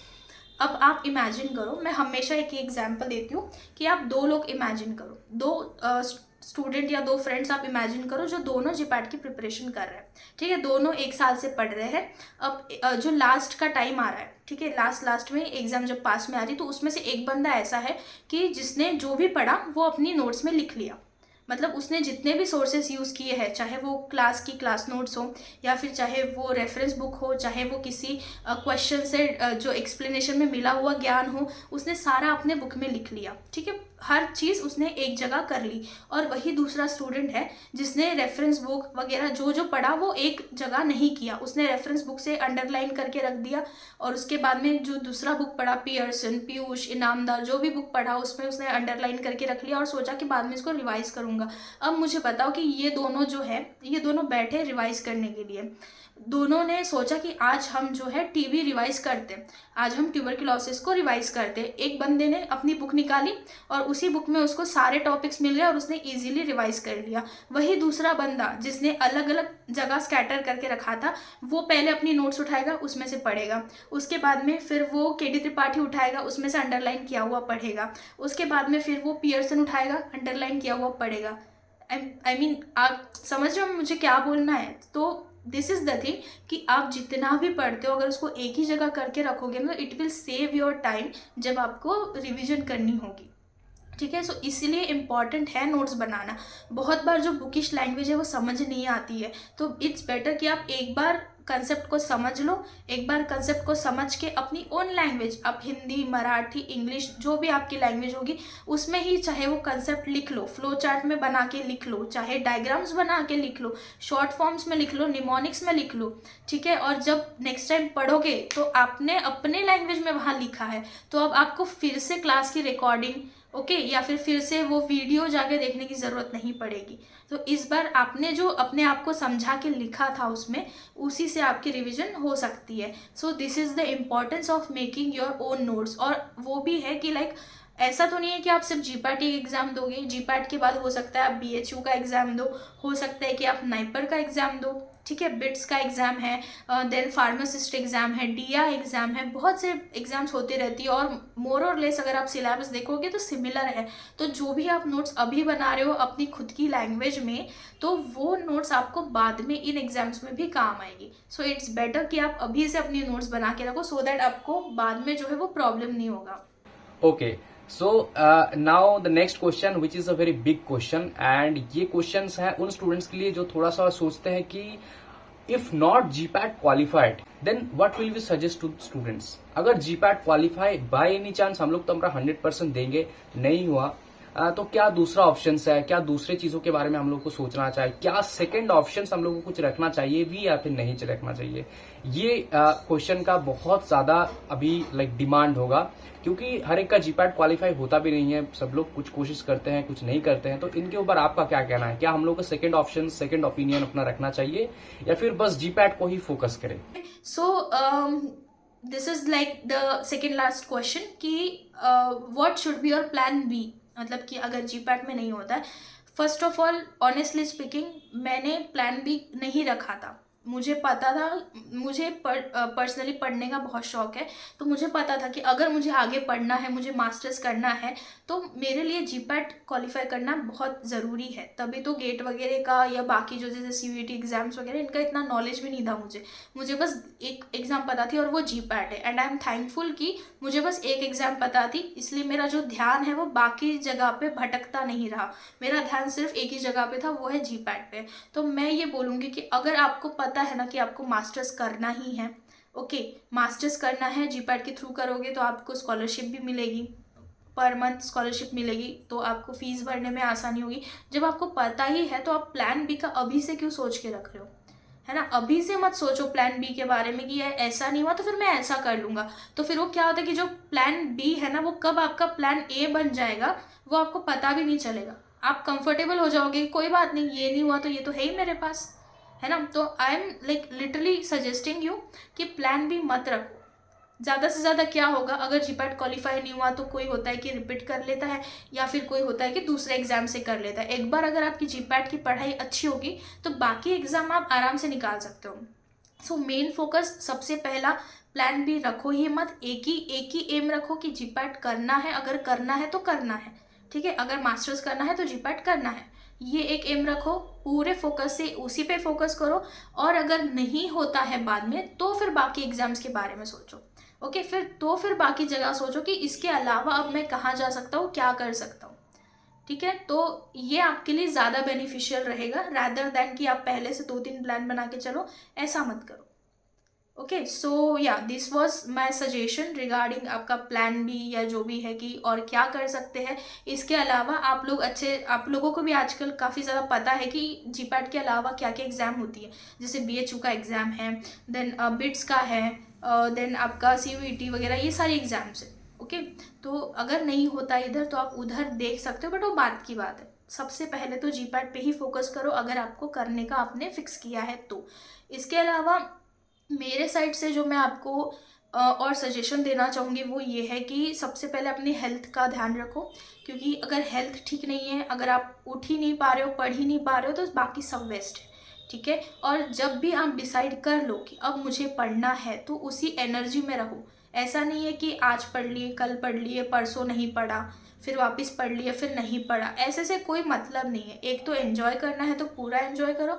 अब आप इमेजिन करो, मैं हमेशा एक एग्जाम्पल देती हूँ कि आप 2 लोग इमेजिन करो, 2 स्टूडेंट या 2 फ्रेंड्स आप इमेजिन करो जो दोनों जीपैट की प्रिपरेशन कर रहे हैं। ठीक है, दोनों 1 साल से पढ़ रहे हैं। अब जो लास्ट का टाइम आ रहा है, ठीक है, लास्ट में एग्जाम जब पास में आ रही, तो उसमें से एक बंदा ऐसा है कि जिसने जो भी पढ़ा वो अपनी नोट्स में लिख लिया। मतलब उसने जितने भी सोर्सेस यूज़ किए हैं, चाहे वो क्लास नोट्स हो, या फिर चाहे वो रेफरेंस बुक हो, चाहे वो किसी क्वेश्चन से जो एक्सप्लेनेशन में मिला हुआ ज्ञान हो, उसने सारा अपने बुक में लिख लिया। ठीक है, हर चीज़ उसने एक जगह कर ली। और वही दूसरा स्टूडेंट है जिसने रेफरेंस बुक वगैरह जो पढ़ा वो एक जगह नहीं किया, उसने रेफरेंस बुक से अंडरलाइन करके रख दिया, और उसके बाद में जो दूसरा बुक पढ़ा, पियर्सन, पीयूष, इनामदार, जो भी बुक पढ़ा उसमें उसने अंडरलाइन करके रख लिया, और सोचा कि बाद में इसको रिवाइज करूँगा। अब मुझे बताओ कि ये दोनों बैठे रिवाइज करने के लिए। दोनों ने सोचा कि आज हम जो है टीबी रिवाइज करते हैं, आज हम ट्यूबरक्लोसिस को रिवाइज करते हैं। एक बंदे ने अपनी बुक निकाली और उसी बुक में उसको सारे टॉपिक्स मिल गए और उसने इजीली रिवाइज कर लिया। वही दूसरा बंदा जिसने अलग अलग जगह स्कैटर करके रखा था, वो पहले अपनी नोट्स उठाएगा, उसमें से पढ़ेगा। उसके बाद में फिर वो केडी त्रिपाठी उठाएगा, उसमें से अंडरलाइन किया हुआ पढ़ेगा। उसके बाद में फिर वो पियर्सन उठाएगा, अंडरलाइन किया हुआ पढ़ेगा। आई मीन आप समझ रहे हो मुझे क्या बोलना है? तो दिस इज़ द थिंग कि आप जितना भी पढ़ते हो, अगर उसको एक ही जगह करके रखोगे ना, it will save your time जब आपको रिवीजन करनी होगी। ठीक है, सो इसीलिए इम्पॉर्टेंट है नोट्स बनाना। बहुत बार जो बुकिश लैंग्वेज है वो समझ नहीं आती है, तो इट्स बेटर कि आप एक बार कंसेप्ट को समझ लो, एक बार कंसेप्ट को समझ के अपनी ओन लैंग्वेज, आप हिंदी, मराठी, इंग्लिश, जो भी आपकी लैंग्वेज होगी उसमें ही चाहे वो कंसेप्ट लिख लो, फ्लो चार्ट में बना के लिख लो, चाहे डायग्राम्स बना के लिख लो, शॉर्ट फॉर्म्स में लिख लो, निमोनिक्स में लिख लो। ठीक है, और जब नेक्स्ट टाइम पढ़ोगे तो आपने अपने लैंग्वेज में वहाँ लिखा है, तो अब आपको फिर से क्लास की रिकॉर्डिंग ओके, या फिर से वो वीडियो जाके देखने की ज़रूरत नहीं पड़ेगी। तो इस बार आपने जो अपने आप को समझा के लिखा था उसमें, उसी से आपकी रिवीजन हो सकती है। So this is the importance of making your own notes. और वो भी है कि लाइक ऐसा तो नहीं है कि आप सिर्फ जीपैट एग्ज़ाम दोगे, जीपैट के बाद हो सकता है आप बीएचयू का एग्ज़ाम दो, हो सकता है कि आप नाइपर का एग्ज़ाम दो, ठीक है, बिट्स का एग्ज़ाम है, देन फार्मासिस्ट एग्ज़ाम है, डीआ एग्ज़ाम है, बहुत से एग्ज़ाम्स होती रहती है। और मोर और लेस अगर आप सिलेबस देखोगे तो सिमिलर है। तो जो भी आप नोट्स अभी बना रहे हो अपनी खुद की लैंग्वेज में, तो वो नोट्स आपको बाद में इन एग्ज़ाम्स में भी काम आएगी। सो इट्स बेटर कि आप अभी से अपनी नोट्स बना के रखो, सो दैट आपको बाद में जो है वो प्रॉब्लम नहीं होगा। Okay, so now the next question which is a very big question, and ये क्वेश्चंस है उन स्टूडेंट्स के लिए जो थोड़ा सा सोचते हैं कि if not GPAT qualified then what will we suggest to students. अगर GPAT qualify by any chance, हम लोग तो हमारा 100% देंगे, नहीं हुआ तो क्या दूसरा ऑप्शन है, क्या दूसरे चीजों के बारे में हम लोग को सोचना चाहिए, क्या सेकंड ऑप्शन हम लोग को कुछ रखना चाहिए भी या फिर नहीं रखना चाहिए। ये क्वेश्चन का बहुत ज्यादा अभी लाइक डिमांड होगा, क्योंकि हर एक का जीपैट क्वालिफाई होता भी नहीं है, सब लोग कुछ कोशिश करते हैं कुछ नहीं करते हैं। तो इनके ऊपर आपका क्या कहना है, क्या हम लोग को सेकंड ऑप्शन सेकंड ओपिनियन अपना रखना चाहिए या फिर बस जीपैट को ही फोकस करें। So this is like the second last question कि what should be your plan B. मतलब कि अगर जीपैट में नहीं होता है, first of all honestly speaking मैंने प्लान बी नहीं रखा था। मुझे पता था, मुझे पर्सनली पढ़ने का बहुत शौक है, तो मुझे पता था कि अगर मुझे आगे पढ़ना है, मुझे मास्टर्स करना है, तो मेरे लिए जीपैट क्वालिफाई करना बहुत ज़रूरी है। तभी तो गेट वगैरह का या बाकी जो जैसे सीयूईटी एग्जाम्स वगैरह, इनका इतना नॉलेज भी नहीं था मुझे बस एक एग्ज़ाम पता थी और वो जीपैट है। एंड आई एम थैंकफुल कि मुझे बस एक एग्ज़ाम पता थी, इसलिए मेरा जो ध्यान है वो बाकी जगह पे भटकता नहीं रहा। मेरा ध्यान सिर्फ एक ही जगह पे था, वो है जीपैट पे। तो मैं ये बोलूँगी कि अगर आपको पता है ना कि आपको मास्टर्स करना ही है, ओके, मास्टर्स करना है, जीपैट के थ्रू करोगे तो आपको स्कॉलरशिप भी मिलेगी, पर मंथ स्कॉलरशिप मिलेगी, तो आपको फीस भरने में आसानी होगी। जब आपको पता ही है तो आप प्लान बी का अभी से क्यों सोच के रख रहे हो, है ना। अभी से मत सोचो प्लान बी के बारे में कि यार ऐसा नहीं हुआ तो फिर मैं ऐसा कर लूँगा। तो फिर वो क्या होता है कि जो प्लान बी है ना, वो कब आपका प्लान ए बन जाएगा वो आपको पता भी नहीं चलेगा। आप कंफर्टेबल हो जाओगे कि कोई बात नहीं, ये नहीं हुआ तो ये तो है ही मेरे पास, है ना। तो I am like literally suggesting you कि प्लान बी मत रखो। ज़्यादा से ज़्यादा क्या होगा, अगर जीपैट क्वालिफाई नहीं हुआ तो कोई होता है कि रिपीट कर लेता है, या फिर कोई होता है कि दूसरे एग्जाम से कर लेता है। एक बार अगर आपकी जीपैट की पढ़ाई अच्छी होगी तो बाकी एग्जाम आप आराम से निकाल सकते हो। सो मेन फोकस सबसे पहला प्लान बी रखो ही मत, एक ही एम रखो कि जीपैट करना है। अगर करना है तो करना है, ठीक है, अगर मास्टर्स करना है तो जीपैट करना है, ये एक एम रखो, पूरे फोकस से उसी पे फोकस करो। और अगर नहीं होता है बाद में तो फिर बाकी एग्जाम्स के बारे में सोचो, ओके। फिर बाकी जगह सोचो कि इसके अलावा अब मैं कहाँ जा सकता हूँ, क्या कर सकता हूँ, ठीक है। तो ये आपके लिए ज़्यादा बेनिफिशियल रहेगा रैदर दैन कि आप पहले से 2-3 प्लान बना के चलो, ऐसा मत करो। ओके, सो या this was my suggestion regarding आपका प्लान बी या जो भी है कि और क्या कर सकते हैं। इसके अलावा आप लोगों को भी आजकल काफ़ी ज़्यादा पता है कि जीपैट के अलावा क्या क्या एग्ज़ाम होती है। जैसे बीएचयू का एग्ज़ाम है, देन बिट्स का है, देन आपका सीयूईटी वगैरह, ये सारे एग्ज़ाम्स है, ओके। तो अगर नहीं होता इधर तो आप उधर देख सकते हो, बट वो बात की बात है। सबसे पहले तो जीपैट पे ही फोकस करो अगर आपको करने का आपने फिक्स किया है तो। इसके अलावा मेरे साइड से जो मैं आपको और सजेशन देना चाहूँगी वो ये है कि सबसे पहले अपनी हेल्थ का ध्यान रखो। क्योंकि अगर हेल्थ ठीक नहीं है, अगर आप उठ ही नहीं पा रहे हो, पढ़ ही नहीं पा रहे हो, तो बाकी सब वेस्ट है, ठीक है। और जब भी आप डिसाइड कर लो कि अब मुझे पढ़ना है तो उसी एनर्जी में रहो। ऐसा नहीं है कि आज पढ़ लिए, कल पढ़ लिए, परसों नहीं पढ़ा, फिर वापस पढ़ लिए, फिर नहीं पढ़ा, ऐसे से कोई मतलब नहीं है। एक तो एंजॉय करना है तो पूरा एंजॉय करो,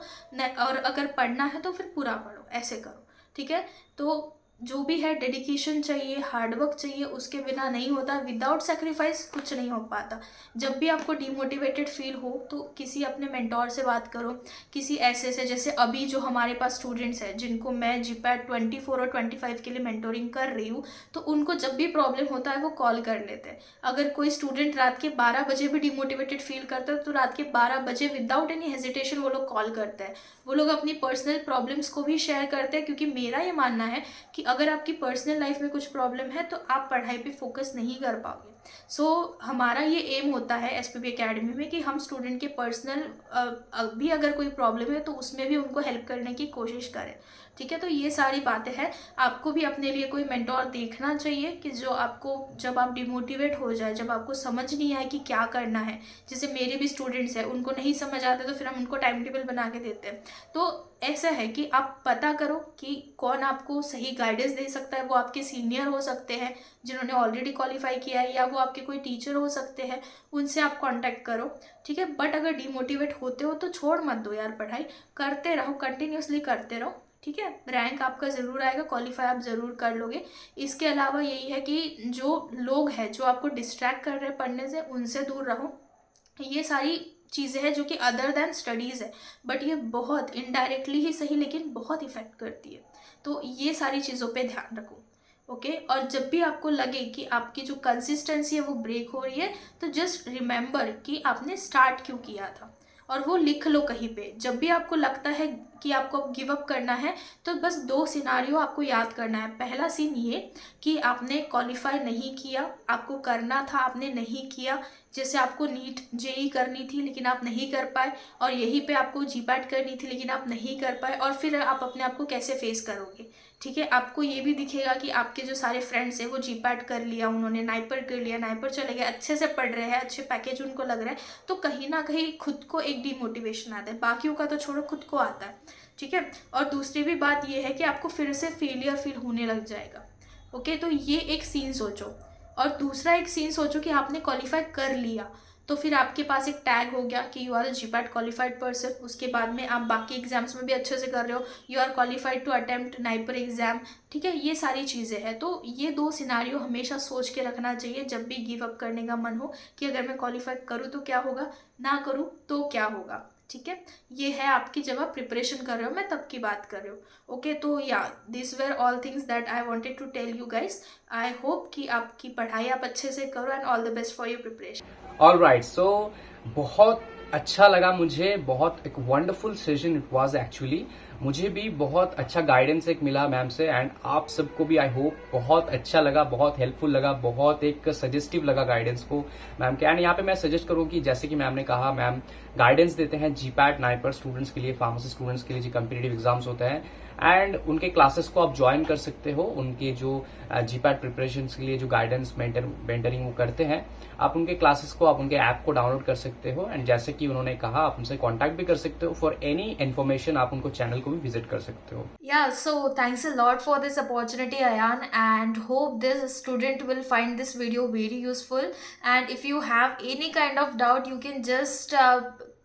और अगर पढ़ना है तो फिर पूरा पढ़ो, ऐसे करो, ठीक है। तो जो भी है डेडिकेशन चाहिए, हार्डवर्क चाहिए, उसके बिना नहीं होता। विदाउट सेक्रीफाइस कुछ नहीं हो पाता। जब भी आपको डिमोटिवेटेड फील हो तो किसी अपने मेंटोर से बात करो, किसी ऐसे से, जैसे अभी जो हमारे पास स्टूडेंट्स हैं जिनको मैं जीपैट 24 और 25 के लिए मेंटोरिंग कर रही हूँ, तो उनको जब भी प्रॉब्लम होता है वो कॉल कर लेते हैं। अगर कोई स्टूडेंट रात के 12 बजे भी डिमोटिवेटेड फील करता है तो रात के 12 बजे विदाउट एनी हेजिटेशन वो लोग कॉल करते हैं। वो लोग अपनी पर्सनल प्रॉब्लम्स को भी शेयर करते हैं, क्योंकि मेरा ये मानना है कि अगर आपकी पर्सनल लाइफ में कुछ प्रॉब्लम है तो आप पढ़ाई पे फोकस नहीं कर पाओगे। सो हमारा ये एम होता है एसपीबी एकेडमी में कि हम स्टूडेंट के पर्सनल भी अगर कोई प्रॉब्लम है तो उसमें भी उनको हेल्प करने की कोशिश करें, ठीक है। तो ये सारी बातें हैं। आपको भी अपने लिए कोई मेंटोर देखना चाहिए कि जो आपको, जब आप डिमोटिवेट हो जाए, जब आपको समझ नहीं आए कि क्या करना है, जैसे मेरे भी स्टूडेंट्स हैं, उनको नहीं समझ आता तो फिर हम उनको टाइम टेबल बना के देते हैं। तो ऐसा है कि आप पता करो कि कौन आपको सही गाइडेंस दे सकता है। वो आपके सीनियर हो सकते हैं जिन्होंने ऑलरेडी क्वालिफाई किया है, या वो आपके कोई टीचर हो सकते हैं, उनसे आप कांटेक्ट करो, ठीक है। बट अगर डिमोटिवेट होते हो तो छोड़ मत दो यार, पढ़ाई करते रहो, कंटिन्यूसली करते रहो, ठीक है। रैंक आपका ज़रूर आएगा, क्वालिफाई आप ज़रूर कर लोगे। इसके अलावा यही है कि जो लोग हैं जो आपको डिस्ट्रैक्ट कर रहे हैं पढ़ने से, उनसे दूर रहो। ये सारी चीज़ें हैं जो कि अदर देन स्टडीज़ है, बट ये बहुत इनडायरेक्टली ही सही लेकिन बहुत इफेक्ट करती है। तो ये सारी चीज़ों पे ध्यान रखो, ओके। और जब भी आपको लगे कि आपकी जो कंसिस्टेंसी है वो ब्रेक हो रही है, तो जस्ट रिमेंबर कि आपने स्टार्ट क्यों किया था, और वो लिख लो कहीं पे। जब भी आपको लगता है कि आपको अब गिव अप करना है, तो बस 2 सिनारियो आपको याद करना है। पहला सीन ये कि आपने क्वालिफाई नहीं किया, आपको करना था, आपने नहीं किया। जैसे आपको नीट जेई करनी थी लेकिन आप नहीं कर पाए, और यहीं पे आपको जीपैट करनी थी लेकिन आप नहीं कर पाए, और फिर आप अपने आप को कैसे फेस करोगे, ठीक है। आपको ये भी दिखेगा कि आपके जो सारे फ्रेंड्स हैं वो जीपैट कर लिया, उन्होंने नाइपर कर लिया, नाइपर चले गए, अच्छे से पढ़ रहे हैं, अच्छे पैकेज उनको लग रहा है, तो कहीं ना कहीं खुद को एक डिमोटिवेशन आता है। बाकियों का तो छोड़ो, खुद को आता है, ठीक है। और दूसरी भी बात ये है कि आपको फिर से फेलियर फील होने लग जाएगा, ओके। तो ये एक सीन सोचो। और दूसरा एक सीन सोचो कि आपने क्वालिफाई कर लिया, तो फिर आपके पास एक टैग हो गया कि you are a GPAT qualified person. उसके बाद में आप बाकी एग्जाम्स में भी अच्छे से कर रहे हो, you are qualified to attempt NIPER exam, ठीक है। ये सारी चीज़ें हैं। तो ये 2 सिनारियो हमेशा सोच के रखना चाहिए जब भी गिव अप करने का मन हो, कि अगर मैं क्वालिफाई करूँ तो क्या होगा, ना करूँ तो क्या होगा, ठीक है। ये है आपकी, जब आप प्रिपरेशन कर रहे हो, मैं तब की बात कर रही हूँ, ओके। तो या this were all things that I wanted to tell you guys. I hope कि आपकी पढ़ाई आप अच्छे से करो, and all the best for your preparation. Alright, so बहुत अच्छा लगा मुझे, बहुत एक wonderful session it was actually. मुझे भी बहुत अच्छा गाइडेंस एक मिला मैम से, एंड आप सबको भी आई होप बहुत अच्छा लगा, बहुत हेल्पफुल लगा, बहुत एक सजेस्टिव लगा गाइडेंस को मैम के। एंड यहाँ पे मैं सजेस्ट करूँ कि जैसे कि मैम ने कहा, मैम गाइडेंस देते हैं जीपैट नाइपर स्टूडेंट्स के लिए, फार्मेसी स्टूडेंट्स के लिए जो कम्पिटिटिव एग्जाम्स होते हैं, एंड उनके क्लासेस को आप ज्वाइन कर सकते हो। उनके जो जीपैट प्रिपरेशन के लिए जो गाइडेंस मेंटरिंग वो करते हैं, आप उनके क्लासेस को, आप उनके ऐप को डाउनलोड कर सकते हो। एंड जैसे कि उन्होंने कहा, आप उनसे कांटेक्ट भी कर सकते हो फॉर एनी इन्फॉर्मेशन, आप उनको चैनल को भी विजिट कर सकते हो। Yeah, so thanks a lot for this opportunity, Ayan, and hope this student will find this video very useful. And if you have any kind of doubt, you can just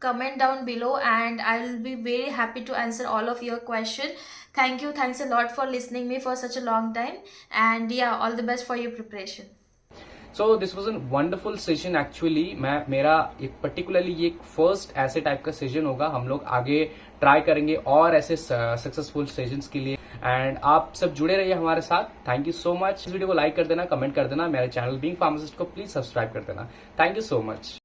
comment down below, and I'll be very happy to answer all of your question. Thanks a lot for listening me for such a long time, and yeah, all the best for your preparation. So this was an wonderful session actually. मेरा एक particularly ये first ऐसे type का session होगा। हम लोग आगे try करेंगे और ऐसे सक्सेसफुल सेशंस के लिए, एंड आप सब जुड़े रहिए हमारे साथ। Thank you so much. इस वीडियो को लाइक कर देना, कमेंट कर देना, मेरे चैनल बीइंग फार्मासिस्ट को प्लीज सब्सक्राइब कर देना। Thank you so much.